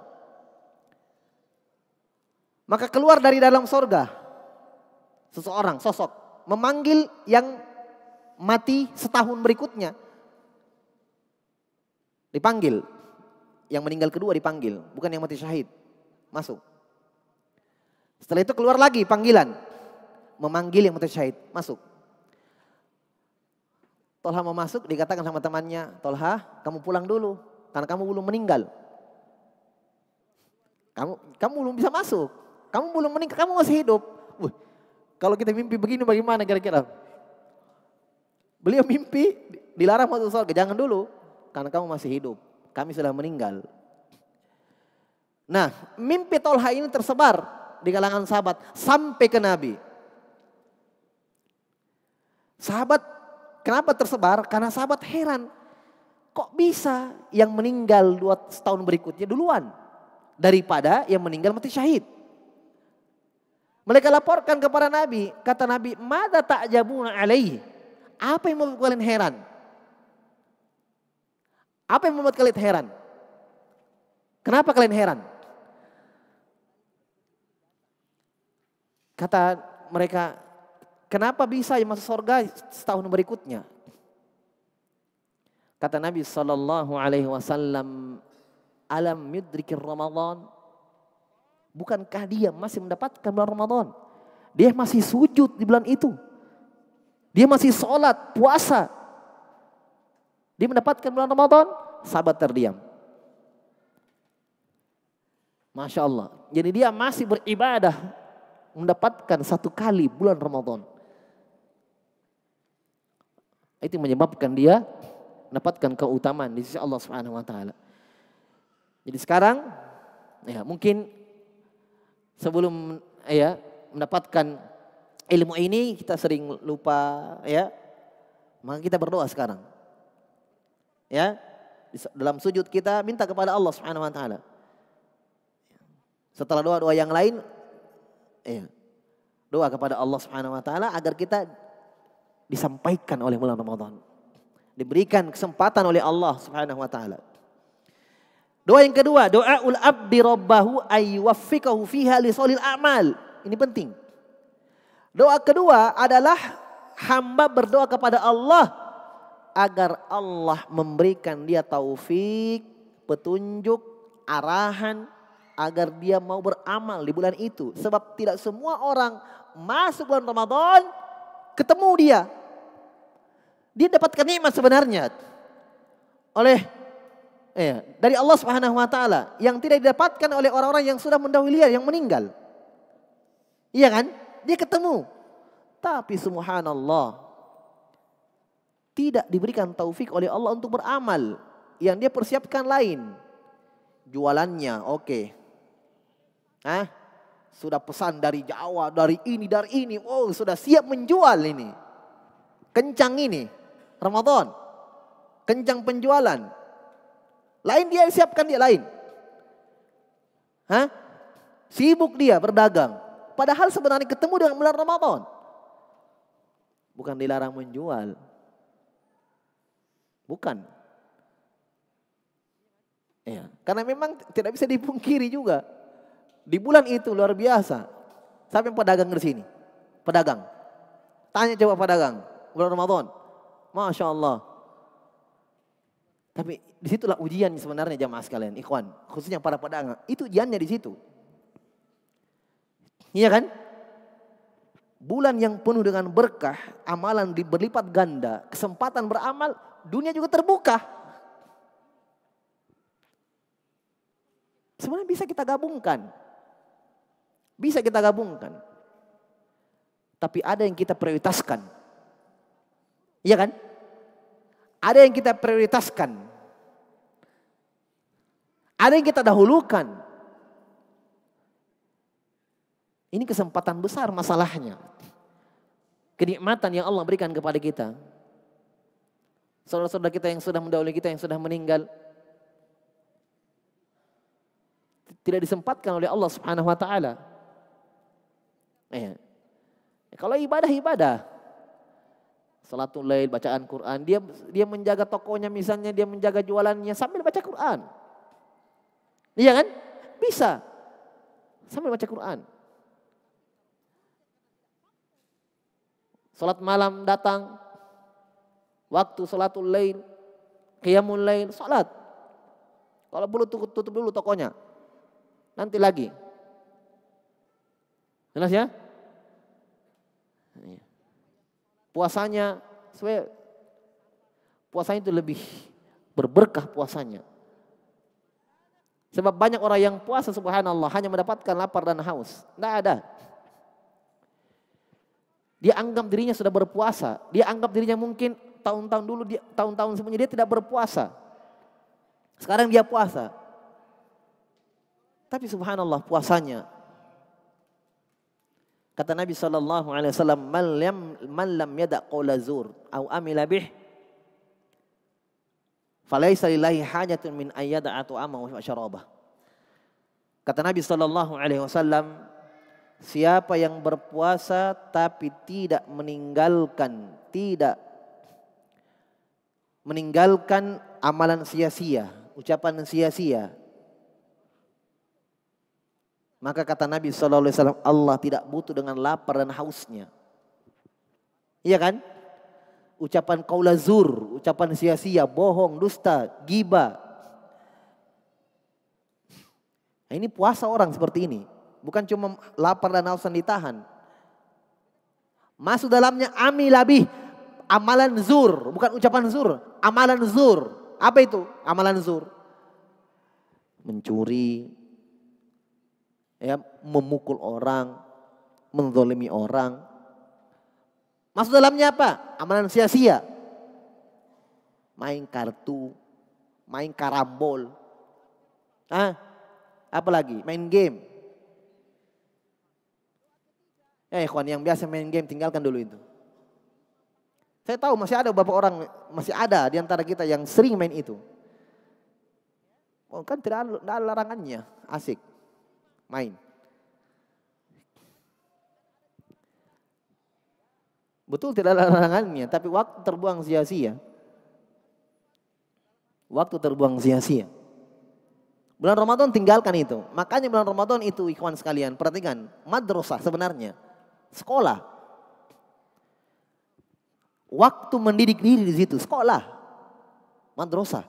Maka keluar dari dalam sorga. Seseorang, sosok. Memanggil yang mati setahun berikutnya. Dipanggil. Yang meninggal kedua dipanggil. Bukan yang mati syahid. Masuk. Setelah itu keluar lagi panggilan. Memanggil yang mati syahid. Masuk. Tolha mau masuk, dikatakan sama temannya, Tolha kamu pulang dulu. Karena kamu belum meninggal. Kamu belum bisa masuk. Kamu belum meninggal, kamu masih hidup. Kalau kita mimpi begini bagaimana kira-kira? Beliau mimpi dilarang masuk surga, jangan dulu. Karena kamu masih hidup, kami sudah meninggal. Nah, mimpi Tolha ini tersebar di kalangan sahabat sampai ke Nabi. Sahabat kenapa tersebar? Karena sahabat heran. Kok bisa yang meninggal 2 tahun berikutnya duluan daripada yang meninggal mati syahid? Mereka laporkan kepada Nabi. Kata Nabi, "Mada ta'jabuna alaihi?" Apa yang membuat kalian heran? Apa yang membuat kalian heran? Kenapa kalian heran? Kata mereka, kenapa bisa yang masuk surga setahun berikutnya? Kata Nabi SAW, alam yudrikir Ramadan. Bukankah dia masih mendapatkan bulan Ramadan? Dia masih sujud di bulan itu. Dia masih sholat, puasa. Dia mendapatkan bulan Ramadan, sahabat terdiam. Masya Allah. Jadi dia masih beribadah, mendapatkan 1 kali bulan Ramadan. Itu menyebabkan dia mendapatkan keutamaan di sisi Allah Subhanahu wa taala. Jadi sekarang ya mungkin sebelum ya mendapatkan ilmu ini kita sering lupa ya. Maka kita berdoa sekarang. Ya. Dalam sujud kita minta kepada Allah Subhanahu wa taala. Setelah doa-doa yang lain, doa kepada Allah Subhanahu wa taala agar kita disampaikan oleh bulan Ramadan. Diberikan kesempatan oleh Allah Subhanahu wa taala. Doa yang kedua, doaul abdi rabbahu ayyuwaffiqahu fiha li sholil a'mal. Ini penting. Doa kedua adalah hamba berdoa kepada Allah agar Allah memberikan dia taufik, petunjuk, arahan agar dia mau beramal di bulan itu. Sebab tidak semua orang masuk bulan Ramadan ketemu dia. Dia dapatkan nikmat sebenarnya dari Allah Subhanahu wa taala yang tidak didapatkan oleh orang-orang yang sudah mendahului dia, yang meninggal. Iya kan? Dia ketemu. Tapi subhanallah, tidak diberikan taufik oleh Allah untuk beramal. Yang dia persiapkan lain. Jualannya oke. Sudah pesan dari Jawa, dari ini. Oh, sudah siap menjual ini. Kencang ini. Ramadan. Kencang penjualan. Lain dia siapkan dia lain. Sibuk dia berdagang. Padahal sebenarnya ketemu dengan bulan Ramadan. Bukan dilarang menjual. Bukan. Karena memang tidak bisa dipungkiri juga. Di bulan itu luar biasa. Siapa yang pedagang di sini? Pedagang. Tanya coba pedagang. Bulan Ramadan. Masya Allah. Tapi disitulah ujian sebenarnya jamaah sekalian. Ikhwan. Khususnya para pedagang. Itu ujiannya di situ. Iya kan? Bulan yang penuh dengan berkah, amalan berlipat ganda, kesempatan beramal, dunia juga terbuka. Sebenarnya bisa kita gabungkan. Bisa kita gabungkan. Tapi ada yang kita prioritaskan. Iya kan? Ada yang kita prioritaskan. Ada yang kita dahulukan. Ini kesempatan besar masalahnya. Kenikmatan yang Allah berikan kepada kita. Saudara-saudara kita yang sudah mendahului kita, yang sudah meninggal. Tidak disempatkan oleh Allah Subhanahu wa taala. Kalau ibadah. Salatul lail, bacaan Quran, dia menjaga tokonya misalnya, dia menjaga jualannya sambil baca Quran. Iya kan? Bisa. Sambil baca Quran. Salat malam datang, waktu salatul lail, qiyamul lail, salat. Kalau perlu tutup dulu tokonya. Nanti lagi. Jelas ya? Puasanya itu lebih berberkah puasanya. Sebab banyak orang yang puasa subhanallah hanya mendapatkan lapar dan haus. Tidak ada. Dia anggap dirinya sudah berpuasa. Dia anggap dirinya mungkin tahun-tahun dulu, tahun-tahun sebelumnya dia tidak berpuasa. Sekarang dia puasa. Tapi subhanallah puasanya. Kata Nabi SAW, man lam yada' qawla zur au amila bih falaysa lillahi hajatun min ayyada'a tu'amahu wa syarabah. Kata Nabi SAW, siapa yang berpuasa tapi tidak meninggalkan amalan sia-sia, ucapan sia-sia, maka kata Nabi SAW, Allah tidak butuh dengan lapar dan hausnya. Iya kan? Ucapan qaula zur, ucapan sia-sia, bohong, dusta, ghibah. Nah, ini puasa orang seperti ini. Bukan cuma lapar dan haus yang ditahan. Masuk dalamnya amilabih, amalan zur, bukan ucapan zur, amalan zur. Apa itu amalan zur? Mencuri, memukul orang, menzalimi orang. Masuk dalamnya apa? Amalan sia-sia. Main kartu, main karambol. Apa lagi? Main game. Ikhwan yang biasa main game tinggalkan dulu itu. Saya tahu masih ada beberapa orang, masih ada di antara kita yang sering main itu. Oh, kan tidak ada larangannya, asik main. Betul tidak ada larangannya, tapi waktu terbuang sia-sia. Waktu terbuang sia-sia. Bulan Ramadan tinggalkan itu. Makanya bulan Ramadan itu ikhwan sekalian, perhatikan, madrasah sebenarnya, sekolah. Waktu mendidik diri di situ, sekolah, madrasah.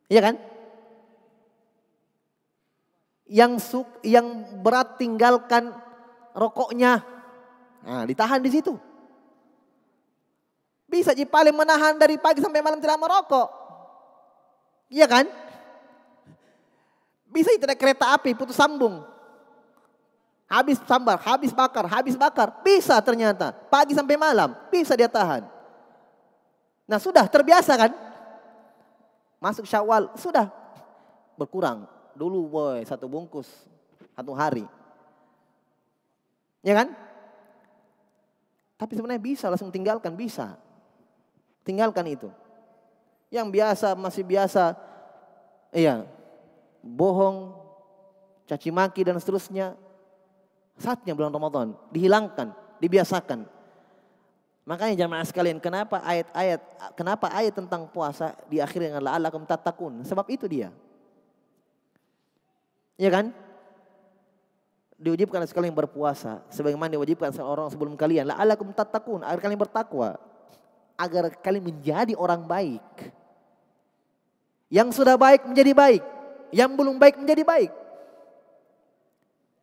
Iya kan? Yang berat tinggalkan rokoknya, nah, ditahan di situ. Bisa paling menahan dari pagi sampai malam tidak merokok. Iya kan? Bisa itu naik kereta api putus sambung. Habis sambar, habis bakar. Bisa ternyata. Pagi sampai malam bisa dia tahan. Nah sudah terbiasa kan? Masuk Syawal sudah berkurang. Dulu boy 1 bungkus 1 hari. Ya kan? Tapi sebenarnya bisa langsung tinggalkan, bisa. Tinggalkan itu. Yang biasa masih biasa, iya, bohong, caci maki dan seterusnya. Saatnya bulan Ramadan dihilangkan, dibiasakan. Makanya jamaah sekalian, kenapa ayat tentang puasa diakhiri dengan la'allakum tattaqun? Sebab itu dia. Iya kan? Diwajibkan sekalian berpuasa sebagaimana diwajibkan seorang sebelum kalian, la'allakum tattaqun, agar kalian bertakwa, agar kalian menjadi orang baik. Yang sudah baik menjadi baik, yang belum baik menjadi baik.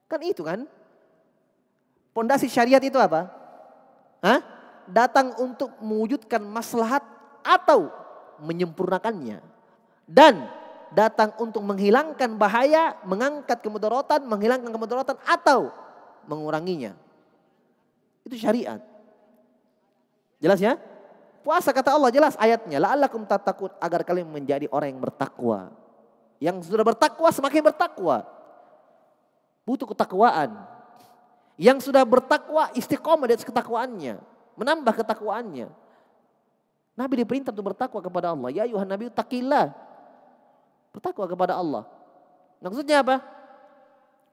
Kan itu kan? Pondasi syariat itu apa? Hah? Datang untuk mewujudkan maslahat atau menyempurnakannya. Dan datang untuk menghilangkan bahaya, mengangkat kemudaratan, menghilangkan kemudaratan atau menguranginya. Itu syariat. Jelas ya? Puasa kata Allah jelas ayatnya, la'allakum tattaqun, agar kalian menjadi orang yang bertakwa. Yang sudah bertakwa semakin bertakwa. Butuh ketakwaan. Yang sudah bertakwa istiqomah di atas ketakwaannya, menambah ketakwaannya. Nabi diperintah untuk bertakwa kepada Allah. Ya ayuhan nabi taqillah. Bertakwa kepada Allah. Maksudnya apa?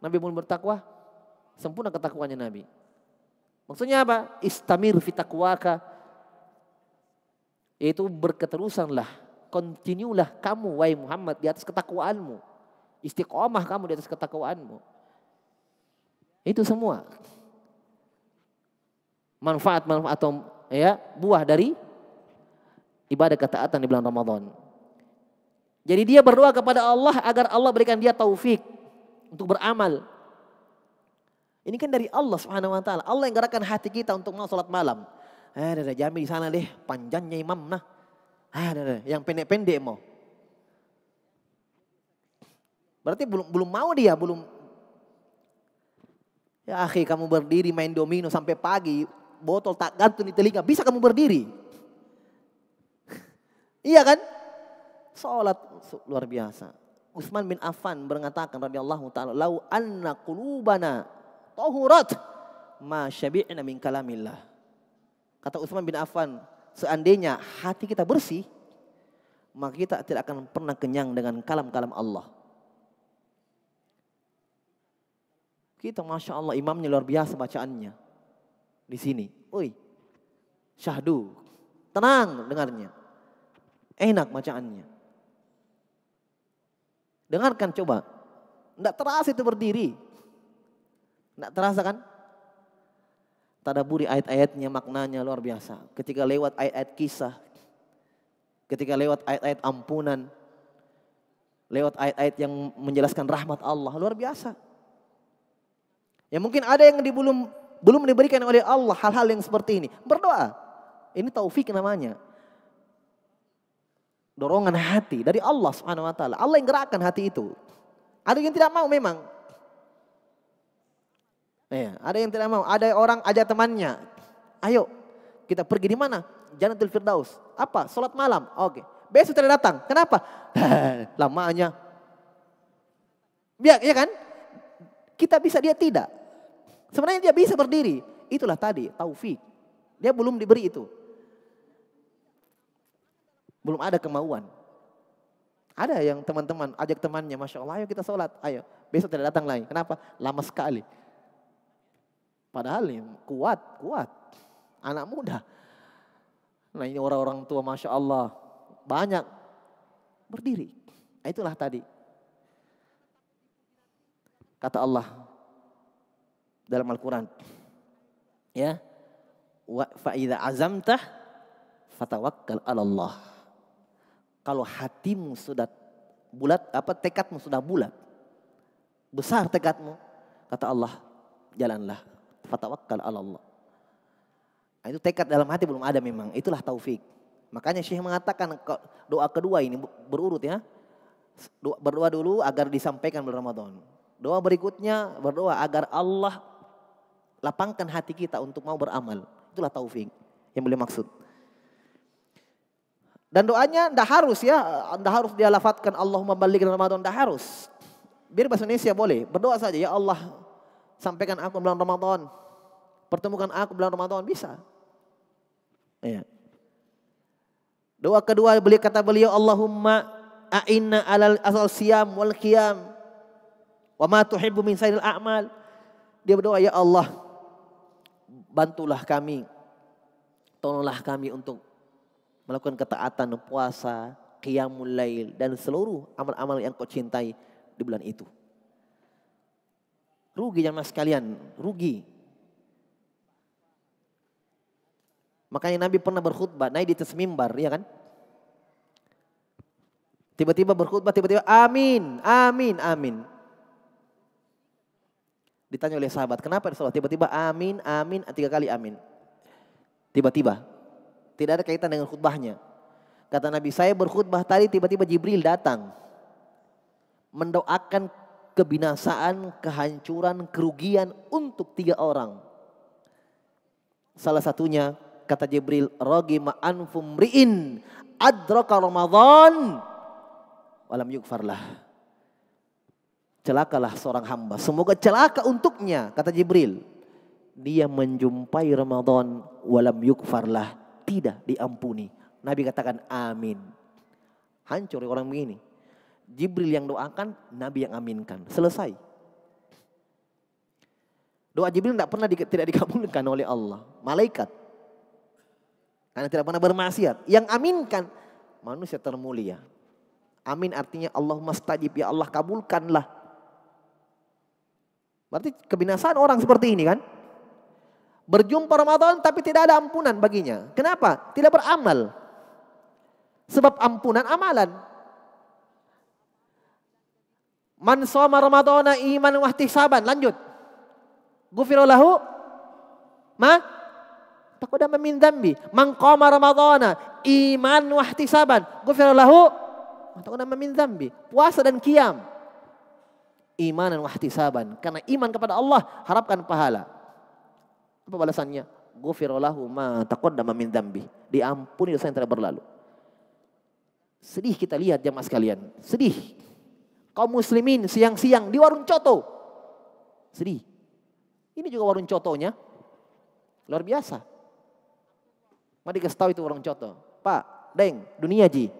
Nabi pun bertakwa, sempurna ketakwaannya Nabi. Maksudnya apa? Istamir fi taqwaka. Yaitu berketerusanlah, continuelah kamu wahai Muhammad di atas ketakwaanmu. Istiqomah kamu di atas ketakwaanmu. Itu semua manfaat atau ya buah dari ibadah ketaatan di bulan Ramadan. Jadi dia berdoa kepada Allah agar Allah berikan dia taufik untuk beramal. Ini kan dari Allah Subhanahu wa taala. Allah yang gerakkan hati kita untuk mau salat malam. Ada jami di sana deh, panjangnya imam nah. Ada yang pendek-pendek mau. Berarti belum mau dia, belum. Ya akhi, kamu berdiri main domino sampai pagi, botol tak gantung di telinga, bisa kamu berdiri? Iya kan? Salat luar biasa. Utsman bin Affan mengatakan radhiyallahu taala, "Lau anna qulubana tahurat ma syabi'na min kalamillah." Kata Utsman bin Affan, seandainya hati kita bersih, maka kita tidak akan pernah kenyang dengan kalam-kalam Allah. Kita Masya Allah imamnya luar biasa bacaannya. Di sini. Oi, syahdu. Tenang dengarnya. Enak bacaannya. Dengarkan coba. Tidak terasa itu berdiri. Tidak terasa kan? Tadaburi ayat-ayatnya, maknanya luar biasa. Ketika lewat ayat-ayat kisah. Ketika lewat ayat-ayat ampunan. Lewat ayat-ayat yang menjelaskan rahmat Allah. Luar biasa. Ya mungkin ada yang belum diberikan oleh Allah hal-hal yang seperti ini. Berdoa. Ini taufik namanya. Dorongan hati dari Allah Subhanahu wa taala. Allah yang gerakkan hati itu. Ada yang tidak mau memang. Ya, ada yang tidak mau. Ada orang ajak temannya. Ayo kita pergi di mana? Jannatul Firdaus. Apa? Salat malam. Oke. Besok tidak datang. Kenapa? Lamanya. Biar, ya kan? Kita bisa, dia tidak. Sebenarnya dia bisa berdiri. Itulah tadi taufik. Dia belum diberi itu. Belum ada kemauan. Ada yang teman-teman ajak temannya, Masya Allah, ayo kita sholat, ayo. Besok tidak datang lagi. Kenapa? Lama sekali. Padahal ya, kuat. Anak muda. Nah ini orang-orang tua, Masya Allah, banyak berdiri. Nah, itulah tadi. Kata Allah dalam Al-Quran. Ya. Fa idza azamta fatawakkal 'ala Allah. Kalau hatimu sudah bulat, tekadmu sudah bulat, besar tekadmu, kata Allah, jalanlah, fatawakkal 'ala Allah. Nah, itu tekad dalam hati belum ada memang, itulah taufik. Makanya Syekh mengatakan doa kedua ini berurut ya. Berdoa dulu agar disampaikan bulan Ramadan. Doa berikutnya berdoa agar Allah lapangkan hati kita untuk mau beramal. Itulah taufik yang beliau maksud. Dan doanya ndak harus ya, ndak harus dia lafadzkan Allahumma ballighna Ramadan, ndak harus. Biar bahasa Indonesia boleh, berdoa saja, ya Allah sampaikan aku bulan Ramadan. Pertemukan aku bulan Ramadan, bisa. Ya. Doa kedua kata beliau, Allahumma a'inna alal asal siyam wal qiyam wa ma tuhibbu min sairil a'mal. Dia berdoa, ya Allah bantulah kami, tolonglah kami untuk melakukan ketaatan, puasa, qiyamul lail, dan seluruh amal-amal yang kau cintai di bulan itu. Rugi jamaah sekalian, rugi. Makanya Nabi pernah berkhutbah, naik di atas mimbar, ya kan? Tiba-tiba berkhutbah, tiba-tiba amin, amin, amin. Ditanya oleh sahabat, kenapa Rasulullah tiba-tiba amin, amin, 3 kali amin. Tiba-tiba. Tidak ada kaitan dengan khutbahnya. Kata Nabi, saya berkhutbah tadi tiba-tiba Jibril datang. Mendoakan kebinasaan, kehancuran, kerugian untuk 3 orang. Salah satunya kata Jibril, ragima anfum ri'in adraka Ramadan walam yugfarlah. Celakalah seorang hamba, semoga celaka untuknya, kata Jibril. Dia menjumpai Ramadan walam yugfarlah, tidak diampuni. Nabi katakan amin. Hancur orang begini. Jibril yang doakan, Nabi yang aminkan. Selesai. Doa Jibril tidak dikabulkan oleh Allah. Malaikat. Karena tidak pernah bermaksiat. Yang aminkan manusia termulia. Amin artinya Allahumma stajib, ya Allah kabulkanlah. Berarti kebinasaan orang seperti ini kan. Berjumpa Ramadan tapi tidak ada ampunan baginya. Kenapa? Tidak beramal. Sebab ampunan amalan. Man shoma Ramadana iman wa ihtisaban. Lanjut. Ghufira lahu ma taqaddama min dzambi. Man qama Ramadana iman wa ihtisaban. Ghufira lahu ma taqaddama min dzambi. Puasa dan qiyam. Imanan wa ihtisaban. Karena iman kepada Allah, harapkan pahala. Apa balasannya? Ghufira lahu ma taqaddama min dzambi. Diampuni dosa yang telah berlalu. Sedih kita lihat jamaah sekalian. Sedih. Kaum muslimin siang-siang di warung coto. Sedih. Ini juga warung cotonya. Luar biasa. Mari dikasih tahu itu warung coto. Pak, Deng, dunia ji.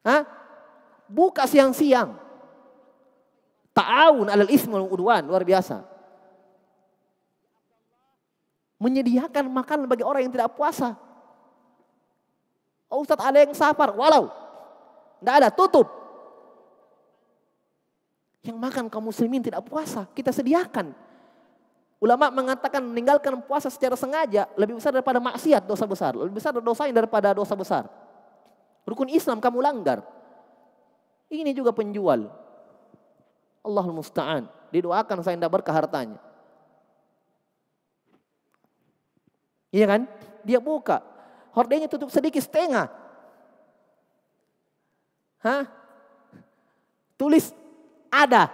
Hah? Buka siang-siang. Ta'awun alal ismi wal udwan. Luar biasa. Menyediakan makanan bagi orang yang tidak puasa. Oh, Ustadz ada yang safar. Walau. Tidak ada, tutup. Yang makan kaum muslimin tidak puasa, kita sediakan. Ulama mengatakan meninggalkan puasa secara sengaja lebih besar daripada maksiat, dosa besar. Lebih besar dosanya daripada dosa besar. Rukun Islam kamu langgar. Ini juga penjual. Allahul musta'an. Didoakan saya tidak berkah hartanya. Iya kan? Dia buka. Hordenya tutup sedikit, setengah. Hah? Tulis ada.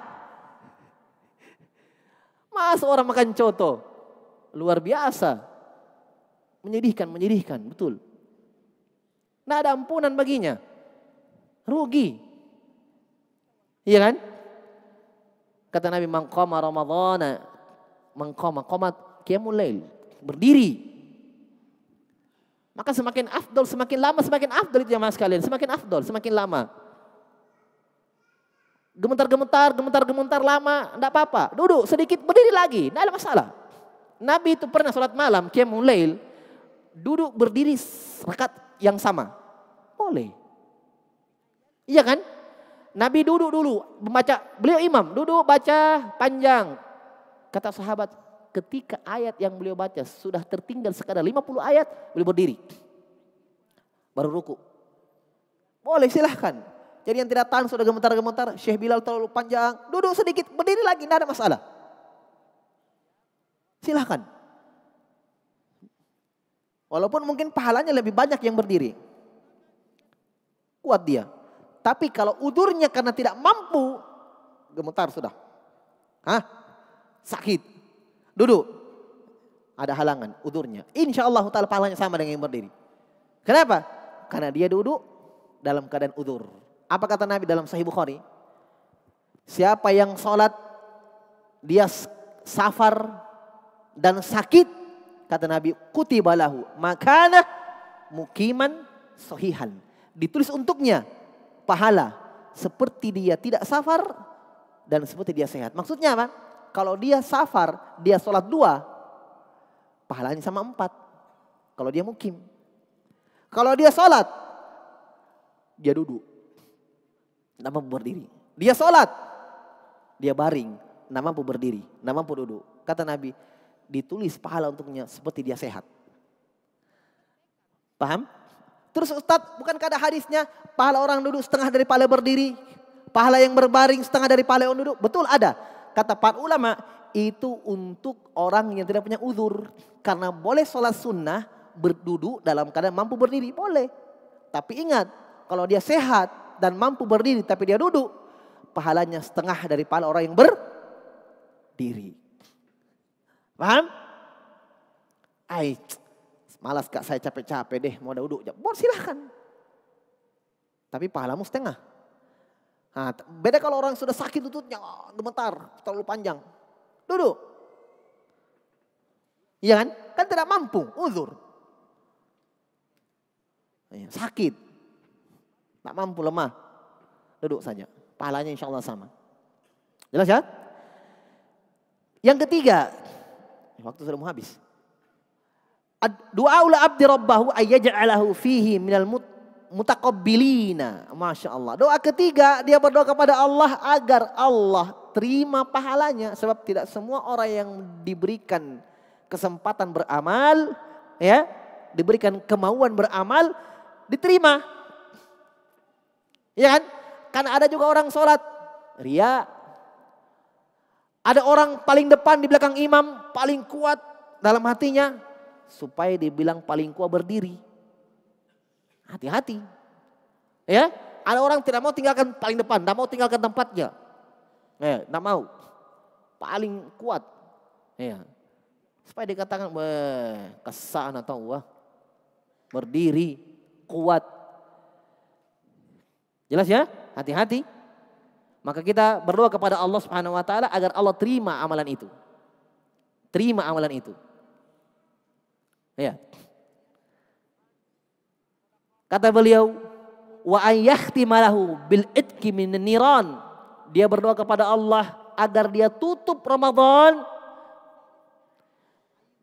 Masa orang makan coto? Luar biasa. Menyedihkan, betul. Nggak ada ampunan baginya. Rugi. Iya kan? Kata Nabi, man qama Ramadhana, man qama qiyamul lail, berdiri. Maka semakin afdol, semakin lama semakin afdol itu jamaah sekalian. Semakin afdol, semakin lama. Gementar-gementar lama, enggak apa-apa. Duduk sedikit, berdiri lagi, enggak ada masalah. Nabi itu pernah sholat malam, qiyamul lail, duduk berdiri rakaat yang sama. Boleh. Iya kan? Nabi duduk dulu, membaca, beliau imam, duduk baca panjang. Kata sahabat, ketika ayat yang beliau baca sudah tertinggal sekadar 50 ayat, beliau berdiri. Baru ruku. Boleh, silahkan. Jadi yang tidak tahan sudah gemetar-gemetar, Syekh Bilal terlalu panjang, duduk sedikit, berdiri lagi, tidak ada masalah. Silahkan. Walaupun mungkin pahalanya lebih banyak yang berdiri. Kuat dia. Tapi kalau udurnya karena tidak mampu, gemetar sudah. Hah? Sakit. Duduk. Ada halangan udurnya. Insya Allah ta'ala pahalanya sama dengan yang berdiri. Kenapa? Karena dia duduk dalam keadaan udur. Apa kata Nabi dalam Sahih Bukhari? Siapa yang sholat, dia safar dan sakit, kata Nabi, kutibalahu makana mukiman sohihan. Ditulis untuknya pahala seperti dia tidak safar dan seperti dia sehat. Maksudnya apa? Kalau dia safar, dia sholat 2, pahalanya sama 4. Kalau dia mukim. Kalau dia sholat, dia duduk, tidak mampu berdiri. Dia sholat, dia baring, tidak mampu berdiri, tidak mampu duduk. Kata Nabi, ditulis pahala untuknya seperti dia sehat. Paham? Terus Ustadz, bukankah ada hadisnya pahala orang duduk setengah dari pahala berdiri, pahala yang berbaring setengah dari pahala yang duduk? Betul, ada. Kata para ulama, itu untuk orang yang tidak punya uzur. Karena boleh sholat sunnah berduduk dalam keadaan mampu berdiri, boleh. Tapi ingat, kalau dia sehat dan mampu berdiri tapi dia duduk, pahalanya setengah dari pahala orang yang berdiri. Paham? Malas kak, saya capek-capek deh, mau duduk. Boleh, silahkan. Tapi pahalamu setengah. Nah, beda kalau orang sudah sakit lututnya, gemetar, terlalu panjang. Duduk. Iya kan? Kan tidak mampu, uzur. Sakit. Tak mampu, lemah. Duduk saja. Pahalanya insya Allah sama. Jelas ya? Yang ketiga. Waktu sudah mau habis. Du'aul abdi rabbahu ayyaj'alahu fihi minal mutaqabbilina. Masya Allah. Doa ketiga, dia berdoa kepada Allah agar Allah terima pahalanya. Sebab tidak semua orang yang diberikan kesempatan beramal, ya, diberikan kemauan beramal, diterima. Ya kan? Karena ada juga orang sholat ria. Ada orang paling depan di belakang imam, paling kuat dalam hatinya, supaya dibilang paling kuat berdiri. Hati-hati. Ya, ada orang tidak mau tinggalkan paling depan, tidak mau tinggalkan tempatnya. Tidak mau. Paling kuat. Ya. Supaya dikatakan, kesan atau wah, berdiri, kuat. Jelas ya? Hati-hati. Maka kita berdoa kepada Allah Subhanahu wa taala agar Allah terima amalan itu. Terima amalan itu. Ya. Kata beliau, wa ayyahtimalahu bil itqi minan niran. Dia berdoa kepada Allah agar dia tutup Ramadan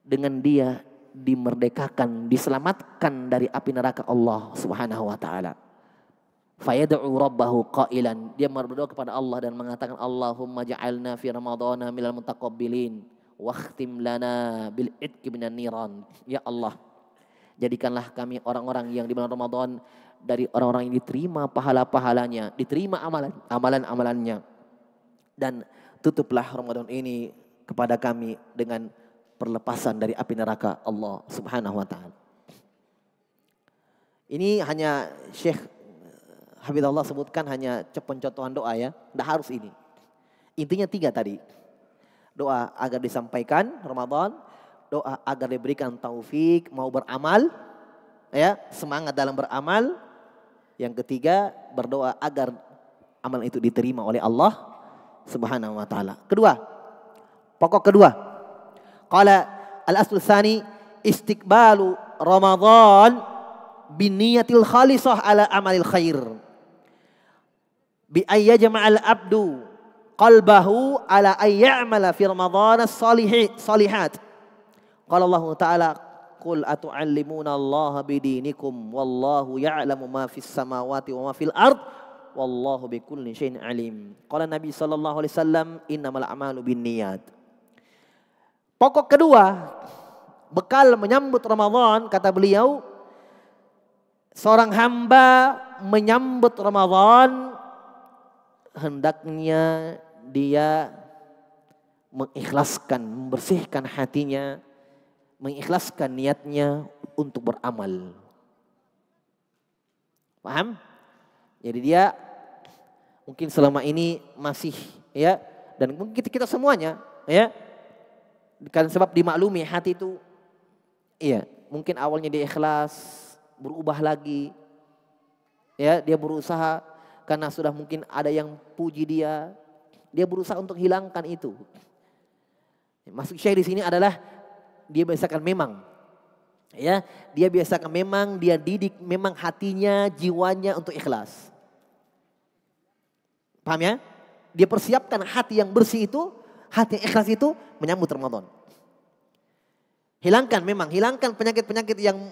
dengan dia dimerdekakan, diselamatkan dari api neraka Allah Subhanahu wa taala. Fayad'u rabbahu qailan, dia berdoa kepada Allah dan mengatakan, Allahumma ja'alna fi ramadhana minal mutaqabbilin wakhtim lana bil itqi minan niran. Ya Allah, jadikanlah kami orang-orang yang di bulan Ramadan dari orang-orang yang diterima pahala-pahalanya, diterima amalan-amalannya, dan tutuplah Ramadan ini kepada kami dengan perlepasan dari api neraka Allah Subhanahu wa taala. Ini hanya Syekh Habibullah sebutkan hanya contohan doa ya. Tidak harus ini. Intinya 3 tadi. Doa agar disampaikan Ramadan. Doa agar diberikan taufik mau beramal. Ya, semangat dalam beramal. Yang ketiga, berdoa agar amal itu diterima oleh Allah Subhanahu wa taala. Kedua. Pokok kedua. Qala al-aslu tsani istiqbalu Ramadan biniyatil khalisah ala amalil khair. Bi ayyajma'al abdu qalbahu ala ayya'mala fi Ramadan as-salihat. Qala Allah Ta'ala, qul atu'allimuna Allah bidinikum wallahu ya'lamu ma fis samawati wa ma fil ard wallahu bikulli syai'in alim. Qala Nabi sallallahu alaihi wasallam, innamal a'malu binniyat. Pokok kedua, bekal menyambut Ramadan, kata beliau, seorang hamba menyambut Ramadan hendaknya dia mengikhlaskan, membersihkan hatinya, mengikhlaskan niatnya untuk beramal. Paham? Jadi dia mungkin selama ini masih ya, dan mungkin kita semuanya ya, karena sebab dimaklumi hati itu iya, mungkin awalnya dia ikhlas, berubah lagi. Ya, dia berusaha karena sudah mungkin ada yang puji dia berusaha untuk hilangkan itu. Maksud saya di sini adalah dia biasakan memang, ya, dia biasakan memang, dia didik memang hatinya, jiwanya untuk ikhlas. Paham ya? Dia persiapkan hati yang bersih itu, hati yang ikhlas itu menyambut Ramadan. Hilangkan penyakit-penyakit yang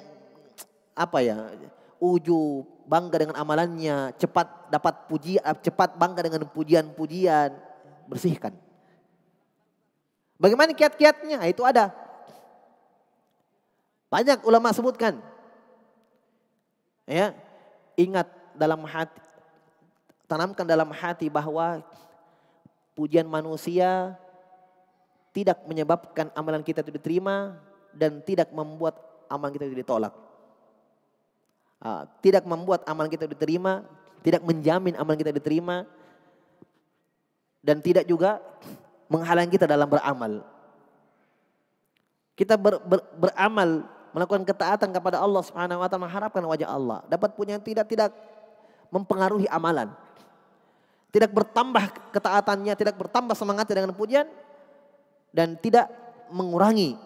apa ya, ujub, bangga dengan amalannya, cepat dapat puji, cepat bangga dengan pujian-pujian, bersihkan. Bagaimana kiat-kiatnya? Itu ada. Banyak ulama sebutkan. Ya, ingat dalam hati, tanamkan dalam hati bahwa pujian manusia tidak menyebabkan amalan kita itu diterima dan tidak membuat amalan kita itu ditolak. Tidak membuat amalan kita diterima, tidak menjamin amalan kita diterima, dan tidak juga menghalangi kita dalam beramal. Kita beramal, melakukan ketaatan kepada Allah Subhanahu wa taala, mengharapkan wajah Allah, dapat punya tidak mempengaruhi amalan. Tidak bertambah ketaatannya, tidak bertambah semangatnya dengan pujian, dan tidak mengurangi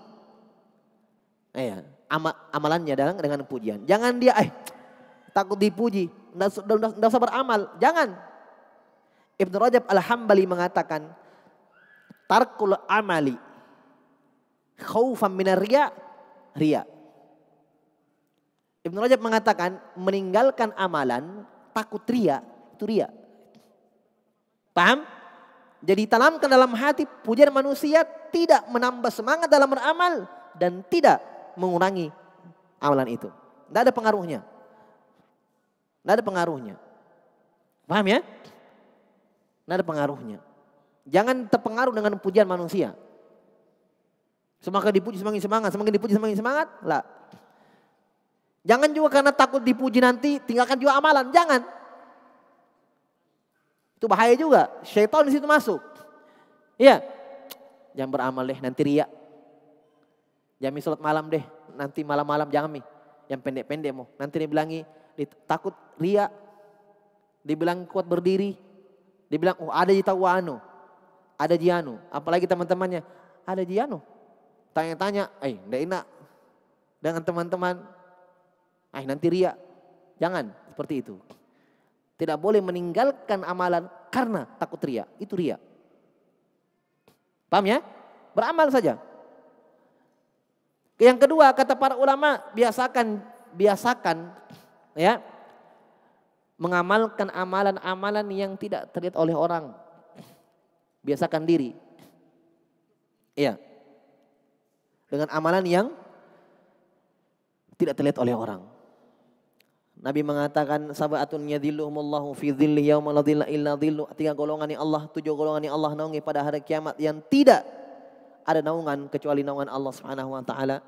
amalannya dengan pujian. Jangan dia takut dipuji, tidak usah beramal. Jangan. Ibnu Rajab Al-Hambali mengatakan, tarkul amali khaufan minar riya. Ibnu Rajab mengatakan meninggalkan amalan takut riya, itu riya. Paham? Jadi tanamkan dalam hati pujian manusia tidak menambah semangat dalam beramal dan tidak mengurangi amalan itu. Tidak ada pengaruhnya. Tidak ada pengaruhnya. Paham ya? Tidak ada pengaruhnya. Jangan terpengaruh dengan pujian manusia. Semakin dipuji semakin semangat, semakin dipuji semakin semangat. Lah. Jangan juga karena takut dipuji nanti tinggalkan juga amalan. Jangan. Itu bahaya juga. Syaitan di situ masuk. Iya. Jangan beramal deh, nanti riya. Jangan sholat malam deh, nanti malam-malam jangan mi. Yang pendek-pendek mau. Nanti dibilangi takut riya. Dibilang kuat berdiri. Dibilang ada di tawanu. Ada jianu. Apalagi teman-temannya. Ada jianu. Tanya-tanya, enggak enak. Dengan teman-teman. Nanti riya. Jangan seperti itu. Tidak boleh meninggalkan amalan karena takut riya. Itu riya. Paham ya? Beramal saja. Yang kedua, kata para ulama, biasakan ya, mengamalkan amalan-amalan yang tidak terlihat oleh orang. Biasakan diri. Iya. Dengan amalan yang tidak terlihat oleh orang. Nabi mengatakan sabatun yadhilluhumullahu fi dhilli yauma la dhilla illa dhillu. 3 golongan yang Allah, 7 golongan yang Allah naungi pada hari kiamat yang tidak ada naungan kecuali naungan Allah Subhanahu wa taala.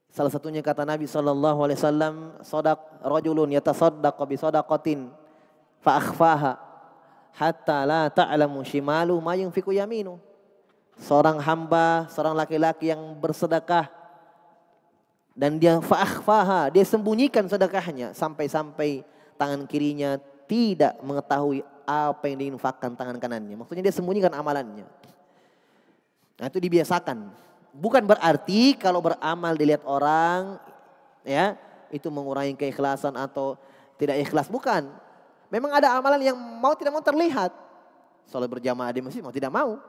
Salah satunya kata Nabi sallallahu alaihi wasallam, sadaq rajulun yatasaddaqu bi sadaqatin fa akhfaha hatta la ta'lamu shimalu ma yunfiqu yaminu. Seorang hamba, seorang laki-laki yang bersedekah dan dia fa akhfaha, dia sembunyikan sedekahnya sampai-sampai tangan kirinya tidak mengetahui apa yang diinfakkan tangan kanannya. Maksudnya dia sembunyikan amalannya. Nah, itu dibiasakan. Bukan berarti kalau beramal dilihat orang ya itu mengurangi keikhlasan atau tidak ikhlas, bukan. Memang ada amalan yang mau tidak mau terlihat. Salat berjamaah di masjid mau tidak mau.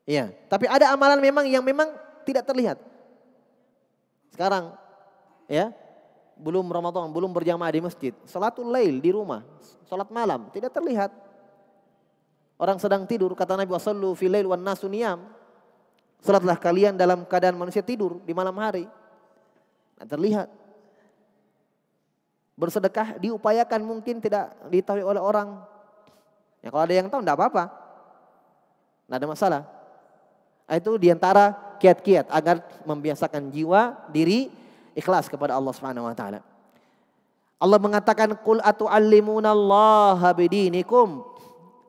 Iya, tapi ada amalan memang yang memang tidak terlihat. Sekarang ya, belum Ramadan, belum berjamaah di masjid, salatul lail di rumah, salat malam tidak terlihat. Orang sedang tidur, kata Nabi sallu fil lail wan nasu niyam. Salatlah kalian dalam keadaan manusia tidur di malam hari. Tidak terlihat. Bersedekah diupayakan mungkin tidak diketahui oleh orang. Ya kalau ada yang tahu tidak apa-apa. Tidak ada masalah. Itu diantara kiat-kiat agar membiasakan jiwa diri ikhlas kepada Allah Subhanahu wa taala. Allah mengatakan qul atu'allimunallaha bidinikum.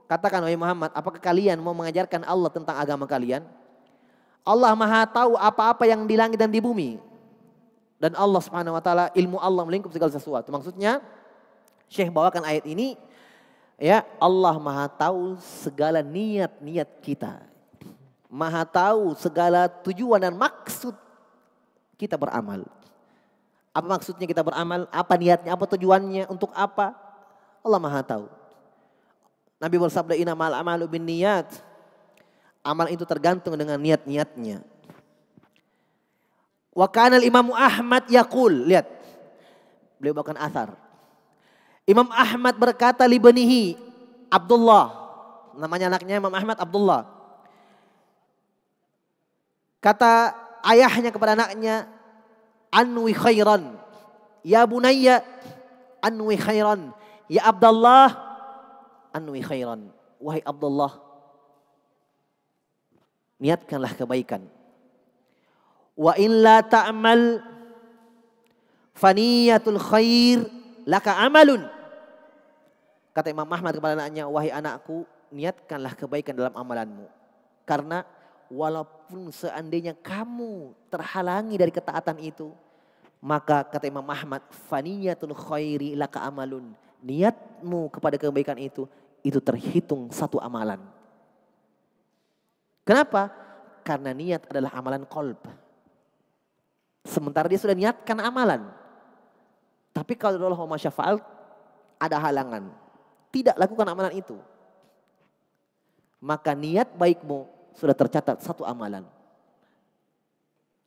Katakan wahai Muhammad, apakah kalian mau mengajarkan Allah tentang agama kalian? Allah Maha tahu apa-apa yang di langit dan di bumi. Dan Allah Subhanahu wa taala, ilmu Allah melingkup segala sesuatu. Maksudnya Syekh bawakan ayat ini ya, Allah Maha tahu segala niat-niat kita. Maha tahu segala tujuan dan maksud kita beramal. Apa maksudnya kita beramal? Apa niatnya? Apa tujuannya? Untuk apa? Allah Maha tahu. Nabi bersabda innamal a'malu binniyat. Amal itu tergantung dengan niat-niatnya. Wa kana Imam Ahmad yaqul, lihat. Beliau bawakan athar. Imam Ahmad berkata li banihi Abdullah, namanya anaknya Imam Ahmad Abdullah. Kata ayahnya kepada anaknya, anwi khairan. Ya bunayya, anwi khairan. Ya Abdullah, anwi khairan. Wahai Abdullah, niatkanlah kebaikan. Wa in la ta'mal faniyatul khair laka amalun. Kata Imam Ahmad kepada anaknya, wahai anakku, niatkanlah kebaikan dalam amalanmu. Karena walaupun seandainya kamu terhalangi dari ketaatan itu, maka kata Imam Ahmad, faniyatul khairi laka amalun. Niatmu kepada kebaikan itu terhitung satu amalan. Kenapa? Karena niat adalah amalan qalb. Sementara dia sudah niatkan amalan. Tapi kalau Allah ma syafa'al ada halangan, tidak lakukan amalan itu, maka niat baikmu sudah tercatat satu amalan.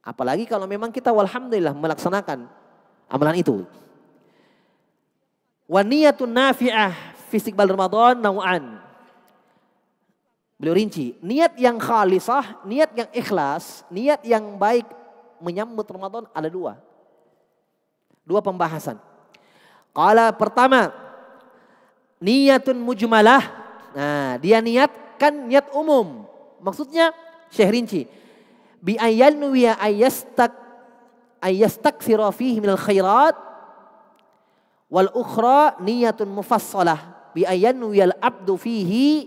Apalagi kalau memang kita walhamdulillah melaksanakan amalan itu. Wa niyatun nafi'ah fi istiqbal Ramadan nau'an. Beliau rinci, niat yang khalisah, niat yang ikhlas, niat yang baik menyambut Ramadan ada dua. Dua pembahasan. Qala pertama, niyatun mujmalah. Nah, dia niatkan niat umum. Maksudnya Syekh rinci, bi ayyanwiya ayastakthira fihi minal khairat wal ukhra niyatun mufassalah bi ayyanwiyal abdu fihi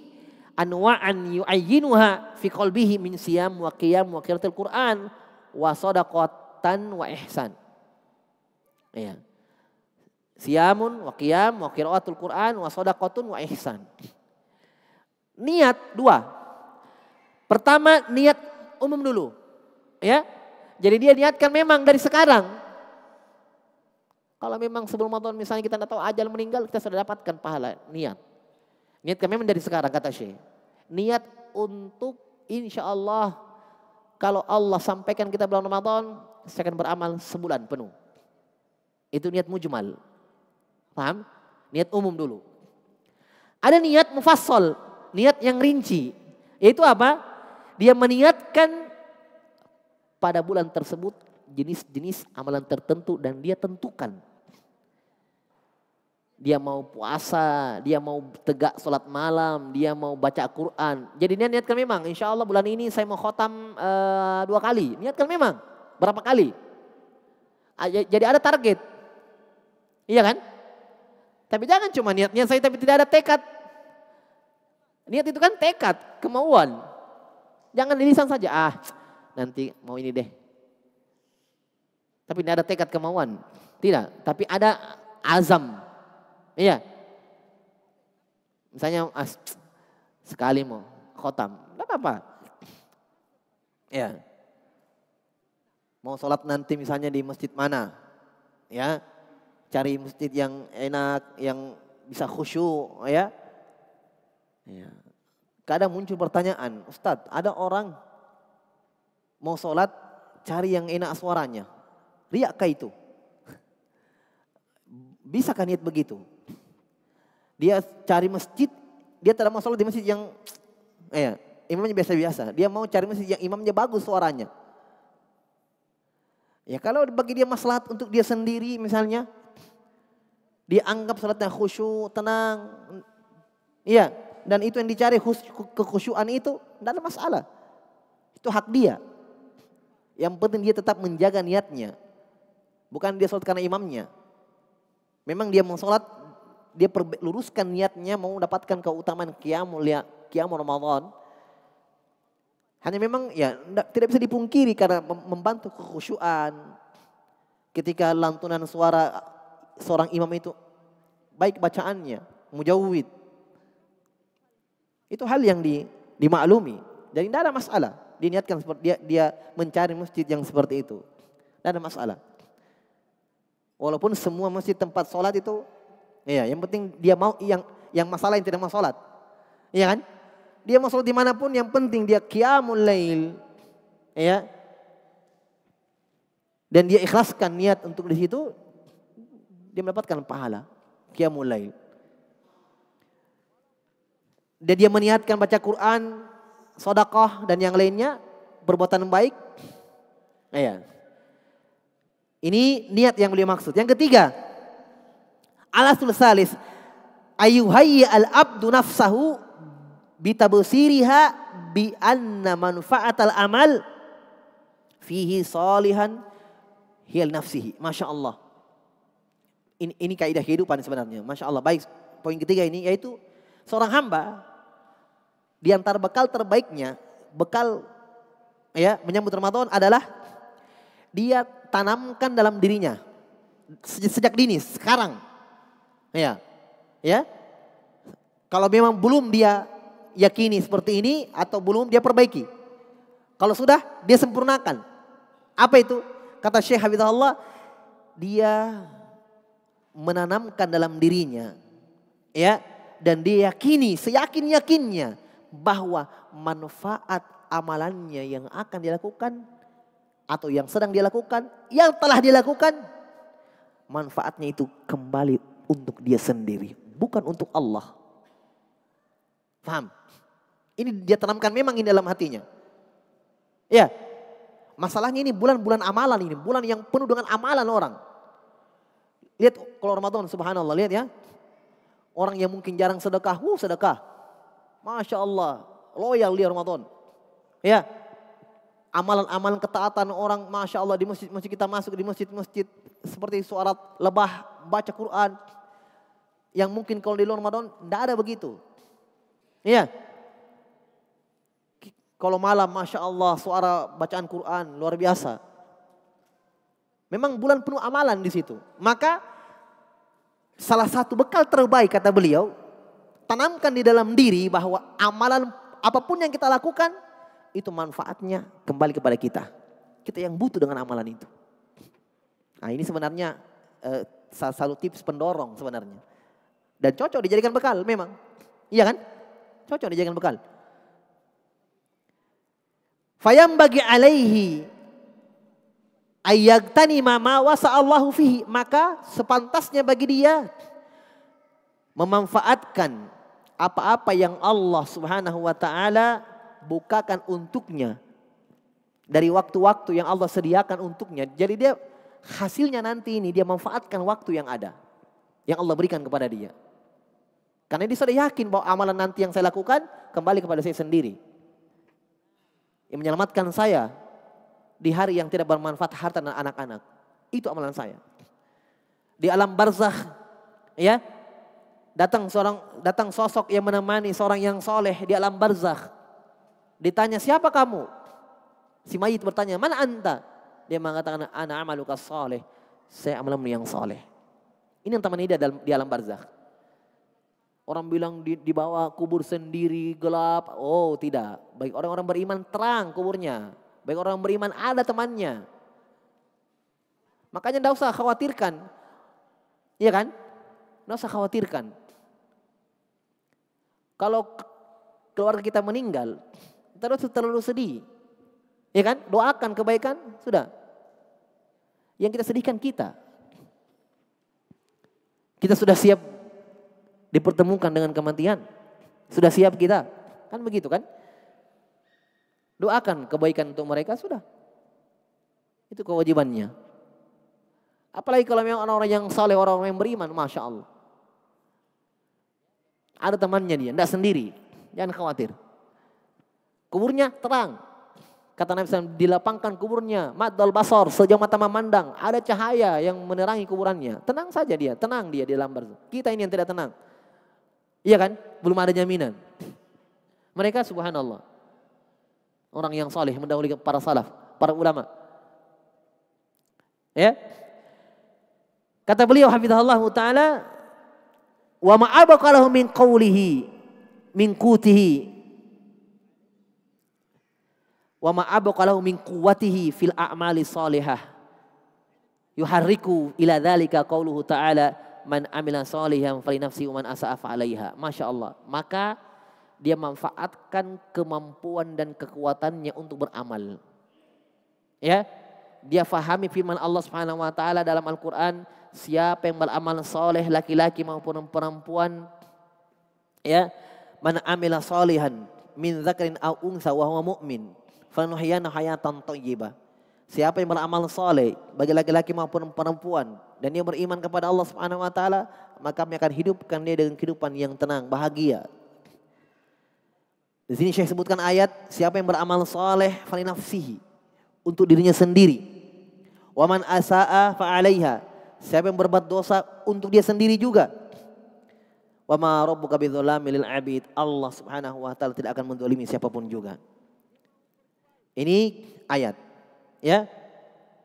anwa'an yu'ayyinuha fi qalbihi min siyam wa qiyam wa qiraatil Qur'an wa shadaqatan wa ihsan. Ya. Siyamun wa qiyam wa qiraatul Qur'an wa shadaqatun wa ihsan. Niat dua. Pertama niat umum dulu. Ya. Jadi dia niatkan memang dari sekarang. Kalau memang sebelum Ramadan misalnya kita tidak tahu ajal meninggal, kita sudah dapatkan pahala niat. Niatkan memang dari sekarang kata Syekh. Niat untuk insya Allah kalau Allah sampaikan kita bulan Ramadan, saya akan beramal sebulan penuh. Itu niat mujmal. Paham? Niat umum dulu. Ada niat mufassal, niat yang rinci. Yaitu apa? Dia meniatkan pada bulan tersebut jenis-jenis amalan tertentu dan dia tentukan. Dia mau puasa, dia mau tegak sholat malam, dia mau baca Quran. Jadi dia niatkan memang, insya Allah bulan ini saya mau khotam 2 kali. Niatkan memang, berapa kali. Jadi ada target. Iya kan? Tapi jangan cuma niatnya saya tapi tidak ada tekad. Niat itu kan tekad, kemauan. Jangan di lisan saja, nanti mau ini deh. Tapi tidak ada tekad kemauan. Tidak, tapi ada azam. Iya. Misalnya sekali mau khotam, enggak apa-apa. Ya. Mau sholat nanti misalnya di masjid mana? Ya. Cari masjid yang enak, yang bisa khusyuk, ya. Ya. Kadang muncul pertanyaan, Ustadz, ada orang mau sholat cari yang enak suaranya. Riakkah itu? Bisakah niat begitu? Dia cari masjid, dia tidak mau sholat di masjid yang imamnya biasa-biasa. Dia mau cari masjid yang imamnya bagus suaranya. Ya kalau bagi dia maslahat untuk dia sendiri misalnya, dia anggap sholatnya khusyuk, tenang. Iya, dan itu yang dicari kekhusyuan itu, tidak ada masalah. Itu hak dia. Yang penting dia tetap menjaga niatnya. Bukan dia sholat karena imamnya. Memang dia mau sholat, dia luruskan niatnya mau mendapatkan keutamaan qiyamul Ramadan. Hanya memang ya tidak bisa dipungkiri karena membantu kekhusyuan. Ketika lantunan suara seorang imam itu baik bacaannya, mujawwid. Itu hal yang dimaklumi. Jadi tidak ada masalah. Diniatkan seperti dia mencari masjid yang seperti itu. Tidak ada masalah. Walaupun semua masjid tempat sholat itu ya, yang penting dia mau yang masalah yang tidak mau sholat. Iya kan? Dia mau sholat dimanapun yang penting dia qiyamul lail. Ya. Dan dia ikhlaskan niat untuk di situ, dia mendapatkan pahala qiyamul lail. Dan dia meniatkan baca Quran, sedekah dan yang lainnya, perbuatan baik. Ya. Ini niat yang beliau maksud. Yang ketiga, alasul salis ayuhayya al-abdu nafsahu bitabsiriha bi anna manfaatal amal fihi salihan hiyal nafsihi. Masya Allah. Ini kaidah kehidupan sebenarnya. Masya Allah. Baik, poin ketiga ini yaitu seorang hamba di antara bekal terbaiknya, bekal ya menyambut Ramadan adalah dia tanamkan dalam dirinya sejak dini sekarang. Ya. Ya. Kalau memang belum dia yakini seperti ini atau belum dia perbaiki. Kalau sudah dia sempurnakan. Apa itu? Kata Syekh Hafizahullah, dia menanamkan dalam dirinya ya, dan dia yakini seyakin-yakinnya bahwa manfaat amalannya yang akan dilakukan atau yang sedang dia lakukan, yang telah dilakukan, manfaatnya itu kembali untuk dia sendiri, bukan untuk Allah. Paham? Ini dia tanamkan memang ini dalam hatinya. Ya, masalahnya ini bulan-bulan amalan ini, bulan yang penuh dengan amalan orang. Lihat kalau Ramadan, subhanallah, lihat ya. Orang yang mungkin jarang sedekah, sedekah. Masya Allah, loyal dia Ramadan. Ya. Amalan-amalan ketaatan orang, Masya Allah, di masjid-masjid kita masuk, di masjid-masjid seperti suara lebah, baca Quran. Yang mungkin kalau di luar Ramadan, tidak ada begitu. Iya. Kalau malam, Masya Allah, suara bacaan Quran, luar biasa. Memang bulan penuh amalan di situ. Maka, salah satu bekal terbaik, kata beliau, tanamkan di dalam diri bahwa amalan apapun yang kita lakukan, itu manfaatnya kembali kepada kita. Kita yang butuh dengan amalan itu. Nah ini sebenarnya salah satu tips pendorong sebenarnya. Dan cocok dijadikan bekal memang. Iya kan? Cocok dijadikan bekal. Fayambagi alaihi ayyagtani ma wasa'allahu fihi. Maka sepantasnya bagi dia memanfaatkan apa-apa yang Allah subhanahu wa ta'ala bukakan untuknya dari waktu-waktu yang Allah sediakan untuknya. Jadi dia hasilnya nanti ini dia manfaatkan waktu yang ada, yang Allah berikan kepada dia. Karena dia sudah yakin bahwa amalan nanti yang saya lakukan kembali kepada saya sendiri. Yang menyelamatkan saya di hari yang tidak bermanfaat harta dan anak-anak. Itu amalan saya. Di alam barzakh ya, datang sosok yang menemani seorang yang soleh di alam barzakh. Ditanya, siapa kamu? Si mayit bertanya, mana anta? Dia mengatakan, ana amaluka saleh. Saya amalanmu yang soleh. Ini yang teman dia di alam barzakh. Orang bilang di bawah kubur sendiri gelap. Oh tidak. Baik orang-orang beriman terang kuburnya. Baik orang beriman ada temannya. Makanya tidak usah khawatirkan. Iya kan? Tidak usah khawatirkan. Kalau keluarga kita meninggal, terlalu sedih. Ya kan? Doakan kebaikan, sudah. Yang kita sedihkan kita. Kita sudah siap dipertemukan dengan kematian. Sudah siap kita. Kan begitu kan? Doakan kebaikan untuk mereka, sudah. Itu kewajibannya. Apalagi kalau memang orang-orang yang saleh, orang-orang yang beriman, Masya Allah. Ada temannya dia, tidak sendiri. Jangan khawatir. Kuburnya terang. Kata Nabi SAW, dilapangkan kuburnya, maddal basar, sejauh mata memandang. Ada cahaya yang menerangi kuburannya. Tenang saja dia, tenang dia di dalam barzakh. Kita ini yang tidak tenang. Iya kan? Belum ada jaminan. Mereka subhanallah. Orang yang saleh mendahului para salaf, para ulama. Ya. Kata beliau hafizahullah taala, wa ma'abaqalahu min qawlihi min qutihi wa ma'abaqalahu min quwwatihi fil a'mali salihah yuharriku ila dzalika qauluhu ta'ala man amila salihan falinafsi wa man asa'a fa'alaiha. Masya Allah. Maka dia manfaatkan kemampuan dan kekuatannya untuk beramal. Ya, dia fahami firman Allah Subhanahu wa taala dalam Al-Qur'an, siapa yang beramal soleh laki-laki maupun perempuan, ya, man amila salihan min dzakarin aw unsa wa huwa mu'min fanuhyana hayatan thayyibah. Siapa yang beramal soleh bagi laki-laki maupun perempuan dan dia beriman kepada Allah Subhanahu wa taala, maka kami akan hidupkan dia dengan kehidupan yang tenang, bahagia. Di sini Syekh sebutkan ayat, siapa yang beramal soleh falinafsihi, untuk dirinya sendiri. Wa man asaa fa'alaiha, siapa yang berbuat dosa untuk dia sendiri juga. Wa ma rabbuka bidzallamil lil 'abid, Allah Subhanahu wa taala tidak akan menzalimi siapapun juga. Ini ayat, ya.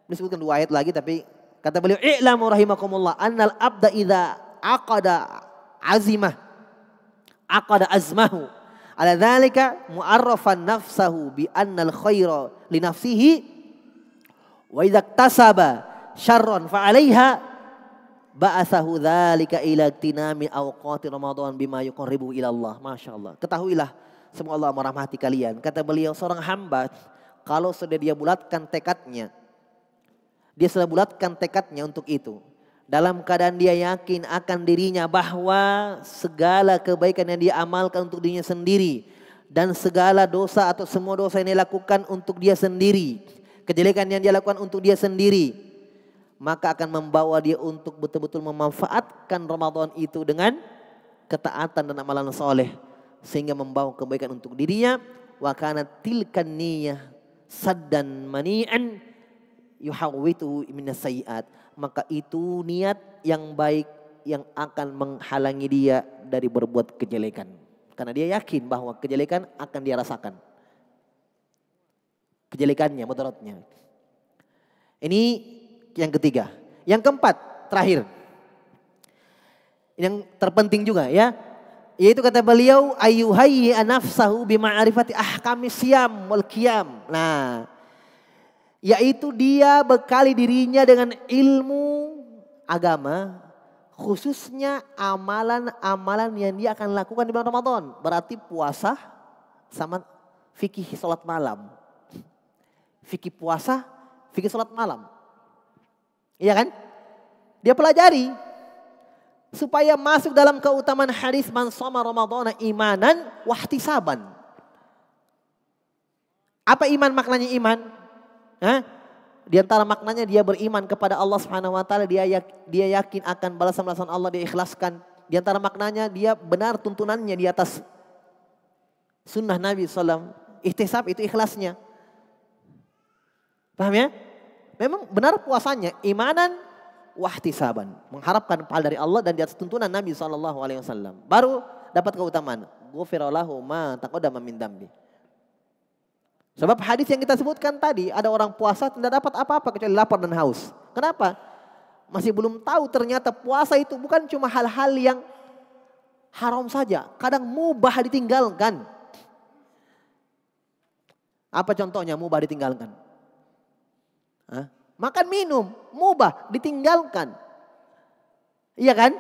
Disebutkan 2 ayat lagi, tapi kata beliau, i'lamu rahimakumullah annal abda idza aqada azmahu ala dzalika mu'arrafan nafsahu bi annal khaira li nafsihi wa idza iktasaba syarran fa 'alaiha ba'athahu dzalika ila tinami awqati ramadan bima yuqarribu ila Allah. Masyaallah. Ketahuilah, semoga Allah merahmati kalian. Kata beliau, seorang hamba kalau sudah dia bulatkan tekadnya, dia sudah bulatkan tekadnya untuk itu, dalam keadaan dia yakin akan dirinya bahwa segala kebaikan yang dia amalkan untuk dirinya sendiri dan segala dosa atau semua dosa yang dia lakukan untuk dia sendiri, kejelekan yang dia lakukan untuk dia sendiri, maka akan membawa dia untuk betul-betul memanfaatkan Ramadan itu dengan ketaatan dan amalan soleh sehingga membawa kebaikan untuk dirinya. Wa kana tilkan niyyah saddan mani'an yuhawwitu minas sayiat, maka itu niat yang baik yang akan menghalangi dia dari berbuat kejelekan, karena dia yakin bahwa kejelekan akan dia rasakan, kejelekannya, mudaratnya. Ini yang ketiga. Yang keempat, terakhir, yang terpenting juga, ya, yaitu kata beliau ayyuhayyi nafsahu bima'rifati ahkamis siyam wal qiyam. Nah, yaitu dia bekali dirinya dengan ilmu agama, khususnya amalan-amalan yang dia akan lakukan di bulan Ramadan. Berarti puasa sama fikih salat malam. Fikih puasa, fikih salat malam. Iya kan? Dia pelajari supaya masuk dalam keutamaan hadis man shoma ramadhana imanan wahtisaban. Apa iman, maknanya iman? Di antara maknanya dia beriman kepada Allah Subhanahu wa taala, dia yakin akan balasan-balasan Allah, dia ikhlaskan. Di antara maknanya dia benar tuntunannya di atas sunnah Nabi SAW. Ihtisab itu ikhlasnya. Paham ya? Memang benar puasanya imanan wahtisaban, mengharapkan pahala dari Allah dan di atas tuntunan Nabi SAW. Baru dapat keutamaan. Ghufira lahu ma taqaddama min dambi. Sebab hadis yang kita sebutkan tadi, ada orang puasa tidak dapat apa-apa kecuali lapar dan haus. Kenapa? Masih belum tahu ternyata puasa itu bukan cuma hal-hal yang haram saja. Kadang mubah ditinggalkan. Apa contohnya mubah ditinggalkan? Hah? Makan minum, mubah ditinggalkan. Iya kan?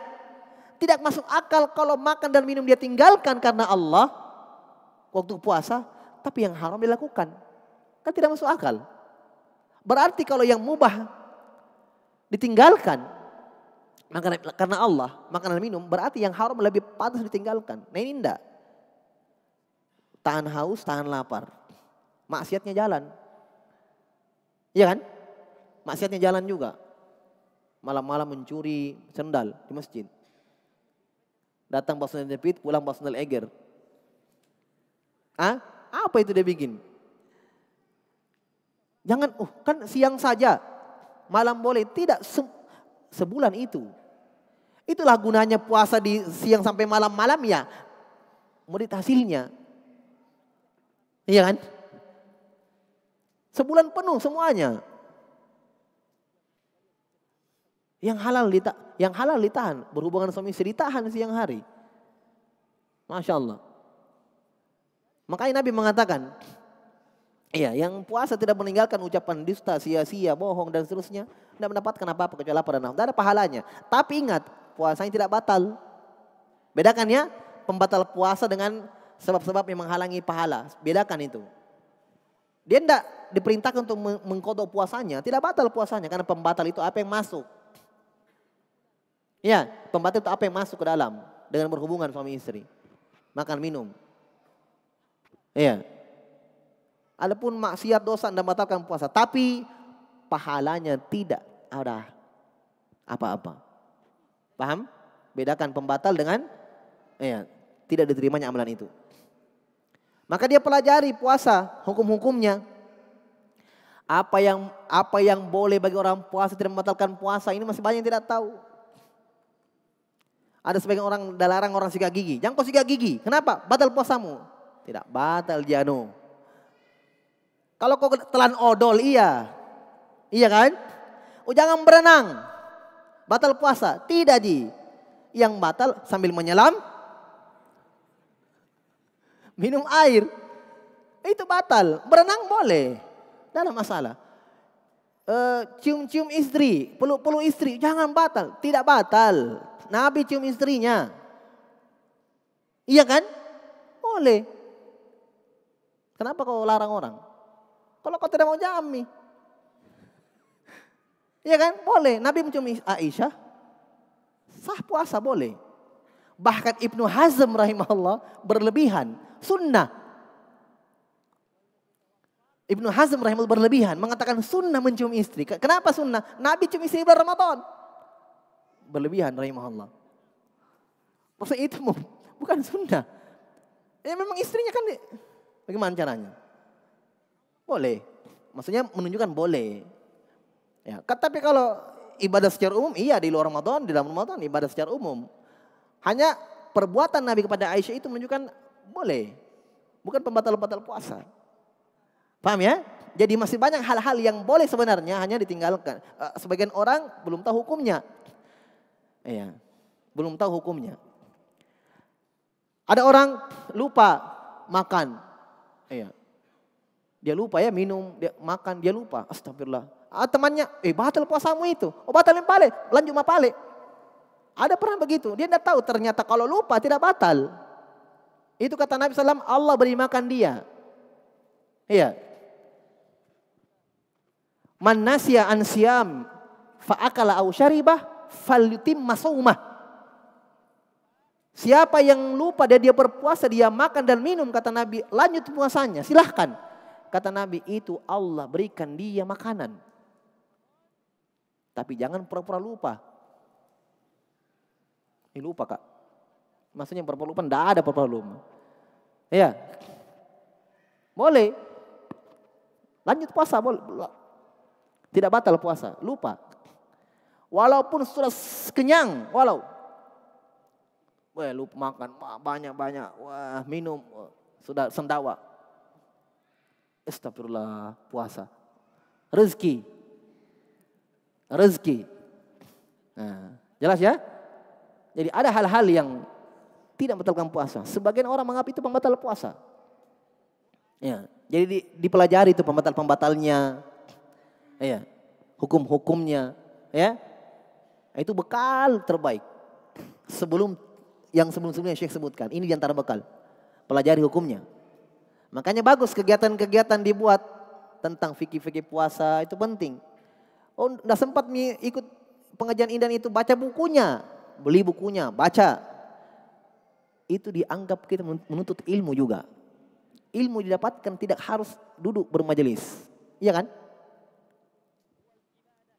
Tidak masuk akal kalau makan dan minum dia tinggalkan karena Allah waktu puasa, tapi yang haram dilakukan. Kan tidak masuk akal. Berarti kalau yang mubah ditinggalkan karena Allah, makan dan minum, berarti yang haram lebih pantas ditinggalkan. Nah ini enggak. Tahan haus, tahan lapar. Maksiatnya jalan. Iya kan? Maksiatnya jalan juga. Malam-malam mencuri sendal di masjid. Datang bawa sendal jepit, pulang bawa sendal eger. Ah, apa itu dia bikin? Jangan, kan siang saja. Malam boleh. Tidak, sebulan itu. Itulah gunanya puasa di siang sampai malam-malam ya. Murid hasilnya. Iya kan? Sebulan penuh semuanya. Yang halal ditahan. Berhubungan suami istri ditahan siang hari. Masya Allah. Makanya Nabi mengatakan, iya, yang puasa tidak meninggalkan ucapan dusta, sia-sia, bohong dan seterusnya, tidak mendapatkan apa-apa kecuali lapar dan haus. Tidak ada pahalanya. Tapi ingat, puasanya tidak batal. Bedakan ya, pembatal puasa dengan sebab-sebab yang menghalangi pahala. Bedakan itu. Dia tidak diperintahkan untuk mengkodok puasanya, tidak batal puasanya karena pembatal itu apa yang masuk. Ya, pembatal itu apa yang masuk ke dalam dengan berhubungan suami istri, makan minum. Iya. Adapun maksiat dosa dan membatalkan puasa, tapi pahalanya tidak ada apa-apa. Paham? Bedakan pembatal dengan tidak diterimanya amalan itu. Maka dia pelajari puasa, hukum-hukumnya. Apa yang boleh bagi orang puasa tidak membatalkan puasa, ini masih banyak yang tidak tahu. Ada sebagian orang dilarang orang sikat gigi. Jangan kau sikat gigi. Kenapa? Batal puasamu. Tidak batal jano. Kalau kau telan odol, iya. Iya kan? Jangan berenang. Batal puasa. Tidak, Ji. Yang batal sambil menyelam, minum air. Itu batal. Berenang boleh. Tidak ada masalah. Cium-cium istri, peluk-peluk istri. Jangan batal. Tidak batal. Nabi cium istrinya. Iya kan? Boleh. Kenapa kau larang orang? Kalau kau tidak mau jami. Iya kan? Boleh. Nabi mencium Aisyah. Sah puasa boleh. Bahkan Ibnu Hazm rahimahullah berlebihan. Sunnah. Ibnu Hazm rahimahullah berlebihan. Mengatakan sunnah mencium istri. Kenapa sunnah? Nabi cium istri bulan Ramadan. Berlebihan rahimahullah. Maksudnya itu bukan sunnah. Ya memang istrinya kan bagaimana caranya? Boleh. Maksudnya menunjukkan boleh. Ya, tapi kalau ibadah secara umum, iya di luar Ramadan, di dalam Ramadan ibadah secara umum. Hanya perbuatan Nabi kepada Aisyah itu menunjukkan boleh. Bukan pembatal-pembatal puasa. Paham ya? Jadi masih banyak hal-hal yang boleh sebenarnya hanya ditinggalkan. Sebagian orang belum tahu hukumnya. Iya, belum tahu hukumnya. Ada orang lupa makan. Iya. Dia lupa ya minum, dia makan, dia lupa. Astagfirullah. Temannya, batal puasamu itu. Batalin pale, lanjut ma pale. Ada pernah begitu. Dia tidak tahu ternyata kalau lupa tidak batal. Itu kata Nabi SAW, Allah beri makan dia. Iya. Man nasiya an siyam fa'akala au syaribah falyutimma shaumah. Siapa yang lupa dia berpuasa, dia makan dan minum, kata Nabi, lanjut puasanya, silahkan. Kata Nabi, itu Allah berikan dia makanan. Tapi jangan pura-pura lupa. Lupa kak. Maksudnya pura-pura lupa, tidak ada pura-pura lupa. Iya. Boleh. Lanjut puasa, boleh. Tidak batal puasa, lupa. Walaupun sudah kenyang, lupa makan banyak-banyak, minum, sudah sendawa. Astagfirullah, puasa. Rezeki. Nah, jelas ya? Jadi ada hal-hal yang tidak membatalkan puasa. Sebagian orang menganggap itu pembatal puasa. Ya, jadi dipelajari itu pembatal-pembatalnya, ya, hukum-hukumnya, ya. Itu bekal terbaik. Sebelum-sebelumnya Syekh sebutkan, ini diantara bekal. Pelajari hukumnya. Makanya bagus kegiatan-kegiatan dibuat tentang fikih-fikih puasa, itu penting. Oh, enggak sempat ikut pengajian Indan itu, baca bukunya, beli bukunya, baca. Itu dianggap kita menuntut ilmu juga. Ilmu didapatkan tidak harus duduk bermajelis. Iya kan?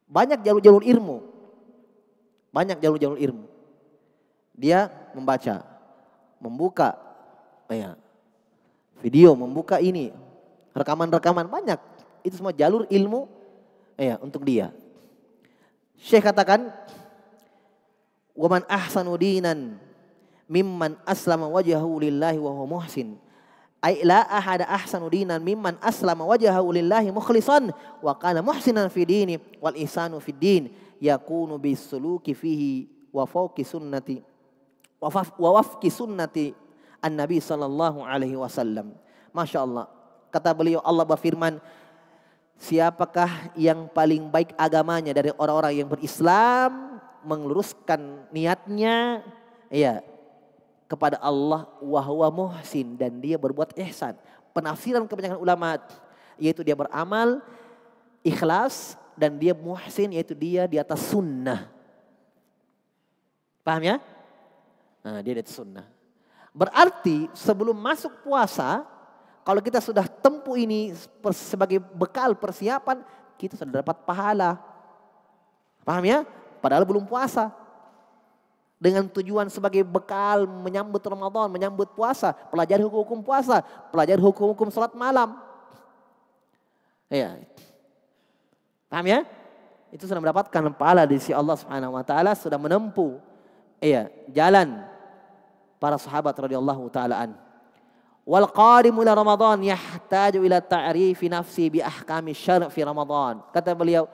Banyak jalur-jalur ilmu. Banyak jalur-jalur ilmu. Dia membaca, membuka video, membuka ini, rekaman-rekaman banyak. Itu semua jalur ilmu untuk dia. Syekh katakan, "Wa man ahsanu dinan mimman aslama wajhahu lillahi wa huwa muhsin." Ai la ahada ahsanu dinan mimman aslama wajhahu lillahi mukhlishan wa kana muhsinan fi dini wal ihsanu fi din yakunu bisuluki fihi wa fawqi sunnati wa wafqi sunnati an-nabi sallallahu alaihi wasallam. Masya Allah. Kata beliau, Allah berfirman, siapakah yang paling baik agamanya dari orang-orang yang berislam, meluruskan niatnya kepada Allah, wa huwa muhsin, dan dia berbuat ihsan. Penafsiran kebanyakan ulama yaitu dia beramal ikhlas dan dia muhsin, yaitu dia di atas sunnah. Paham ya? Nah, dia di atas sunnah. Berarti sebelum masuk puasa, kalau kita sudah tempuh ini sebagai bekal persiapan, kita sudah dapat pahala. Paham ya? Padahal belum puasa. Dengan tujuan sebagai bekal menyambut Ramadan, menyambut puasa, pelajari hukum-hukum puasa, pelajari hukum-hukum salat malam. Paham ya? Itu sudah mendapatkan pahala di sisi Allah Subhanahu wa taala, sudah menempuh jalan para sahabat radhiyallahu taala an. Wal qadimu ila Ramadan yahtaju ila ta'rifi nafsi bi ahkami syara' fi Ramadan. Kata beliau,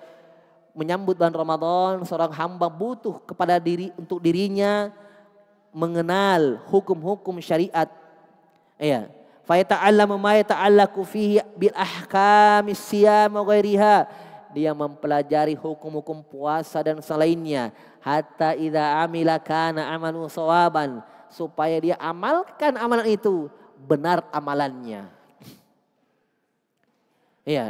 menyambut bulan Ramadan, seorang hamba butuh kepada untuk dirinya mengenal hukum-hukum syariat. Fa yata'allamu ma yata'allaqu fihi bil ahkamis siyam wa ghairiha. Dia mempelajari hukum-hukum puasa dan selainnya. Hatta idza amila kana amalu sawaban, supaya dia amalkan amalan itu benar amalannya.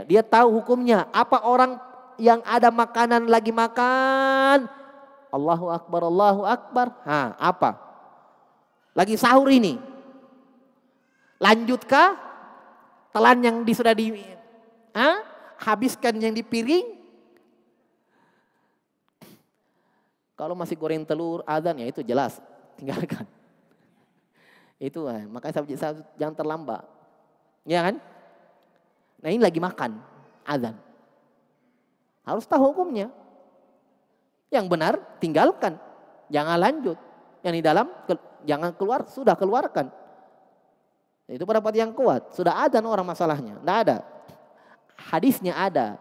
Dia tahu hukumnya. Apa orang yang ada makanan lagi makan, Allahu Akbar, Allahu Akbar. Apa? Lagi sahur ini. Lanjutkah? Telan yang sudah habiskan yang di piring? Kalau masih goreng telur, adzan ya itu jelas, tinggalkan. Itu makanya saya jangan terlambat. Ya kan? Nah ini lagi makan, adzan. Harus tahu hukumnya. Yang benar tinggalkan, jangan lanjut. Yang di dalam jangan keluar, sudah keluarkan. Itu pendapat yang kuat. Sudah ada orang masalahnya, tidak ada. Hadisnya ada,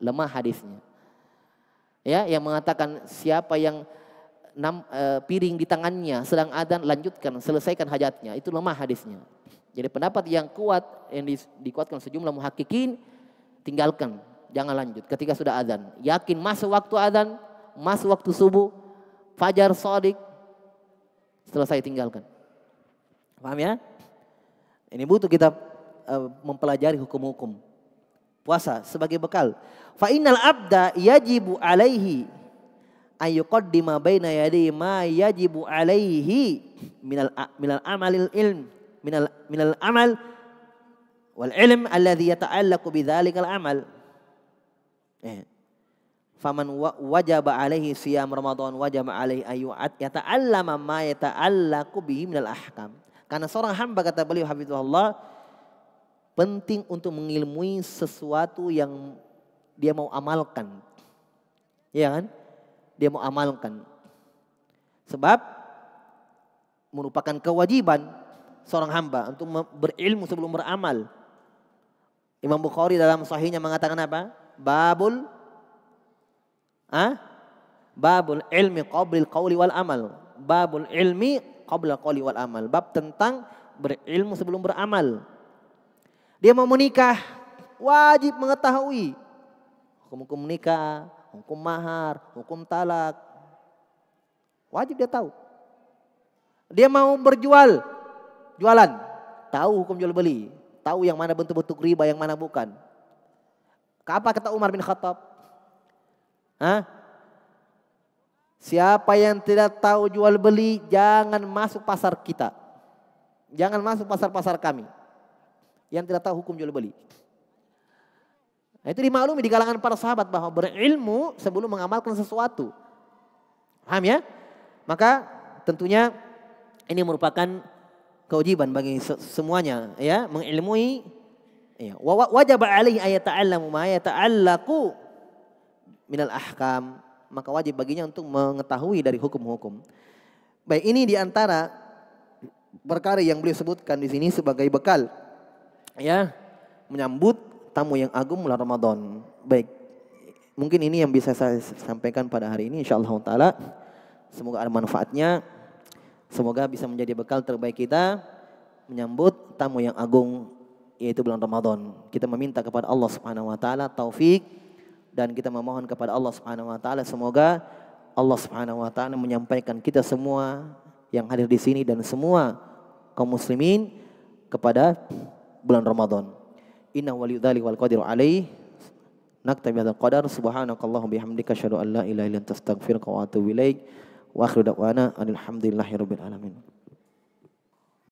lemah hadisnya. Yang mengatakan siapa yang piring di tangannya sedang adzan, lanjutkan, selesaikan hajatnya. Itu lemah hadisnya. Jadi pendapat yang kuat yang dikuatkan sejumlah muhakkikin, tinggalkan. Jangan lanjut ketika sudah adzan. Yakin masuk waktu adzan, masuk waktu subuh, fajar shadiq, selesai tinggalkan. Paham ya? Ini butuh kita mempelajari hukum-hukum puasa sebagai bekal. Fa innal abda yajibu alaihi ayyuqaddima baina yadayhi ma yajibu alaihi minal amalil ilm minal amal wal ilm alladhi yata'allaqu bidzalikal amal. Faman wajaba alaihi siyam Ramadan wajaba alaihi ayu yata'allama ma yata'allaqu bihi minal ahkam. Karena seorang hamba, kata beliau hafizahullah, penting untuk mengilmui sesuatu yang dia mau amalkan. Ya kan? Dia mau amalkan. Sebab merupakan kewajiban seorang hamba untuk berilmu sebelum beramal. Imam Bukhari dalam sahihnya mengatakan apa? Babul ilmi qablil qawli wal amal. Babul ilmi qabla qawli wal amal. Bab tentang berilmu sebelum beramal. Dia mau menikah, wajib mengetahui hukum-hukum nikah, hukum mahar, hukum talak. Wajib dia tahu. Dia mau berjual, jualan, tahu hukum jual beli, tahu yang mana bentuk-bentuk riba, yang mana bukan. Apa kata Umar bin Khattab? Siapa yang tidak tahu jual beli, jangan masuk pasar kita. Jangan masuk pasar-pasar kami. Yang tidak tahu hukum jual beli. Nah, itu dimaklumi di kalangan para sahabat bahwa berilmu sebelum mengamalkan sesuatu. Paham ya? Maka tentunya ini merupakan kewajiban bagi semuanya, ya, mengilmui. Ya, wajib alaihi ayata'allamu ma yata'allaqu minal ahkam. Maka wajib baginya untuk mengetahui dari hukum-hukum. Baik, ini diantara perkara yang beliau sebutkan di sini sebagai bekal, ya, menyambut tamu yang agung bulan Ramadan. Baik, mungkin ini yang bisa saya sampaikan pada hari ini, insyaallah taala. Semoga ada manfaatnya. Semoga bisa menjadi bekal terbaik kita menyambut tamu yang agung, yaitu bulan Ramadan. Kita meminta kepada Allah Subhanahu wa taala taufik, dan kita memohon kepada Allah Subhanahu wa taala semoga Allah Subhanahu wa taala menyampaikan kita semua yang hadir di sini dan semua kaum muslimin kepada bulan Ramadan. Inna waliyudzalik wal qadiru alaih. Naktabi hadzal qadar. Subhanakallahumma bihamdika asyhadu an la ilaha illa anta astaghfiruka wa atubu ilaik. Wa akhiru da'wana alhamdulillahirabbil alamin.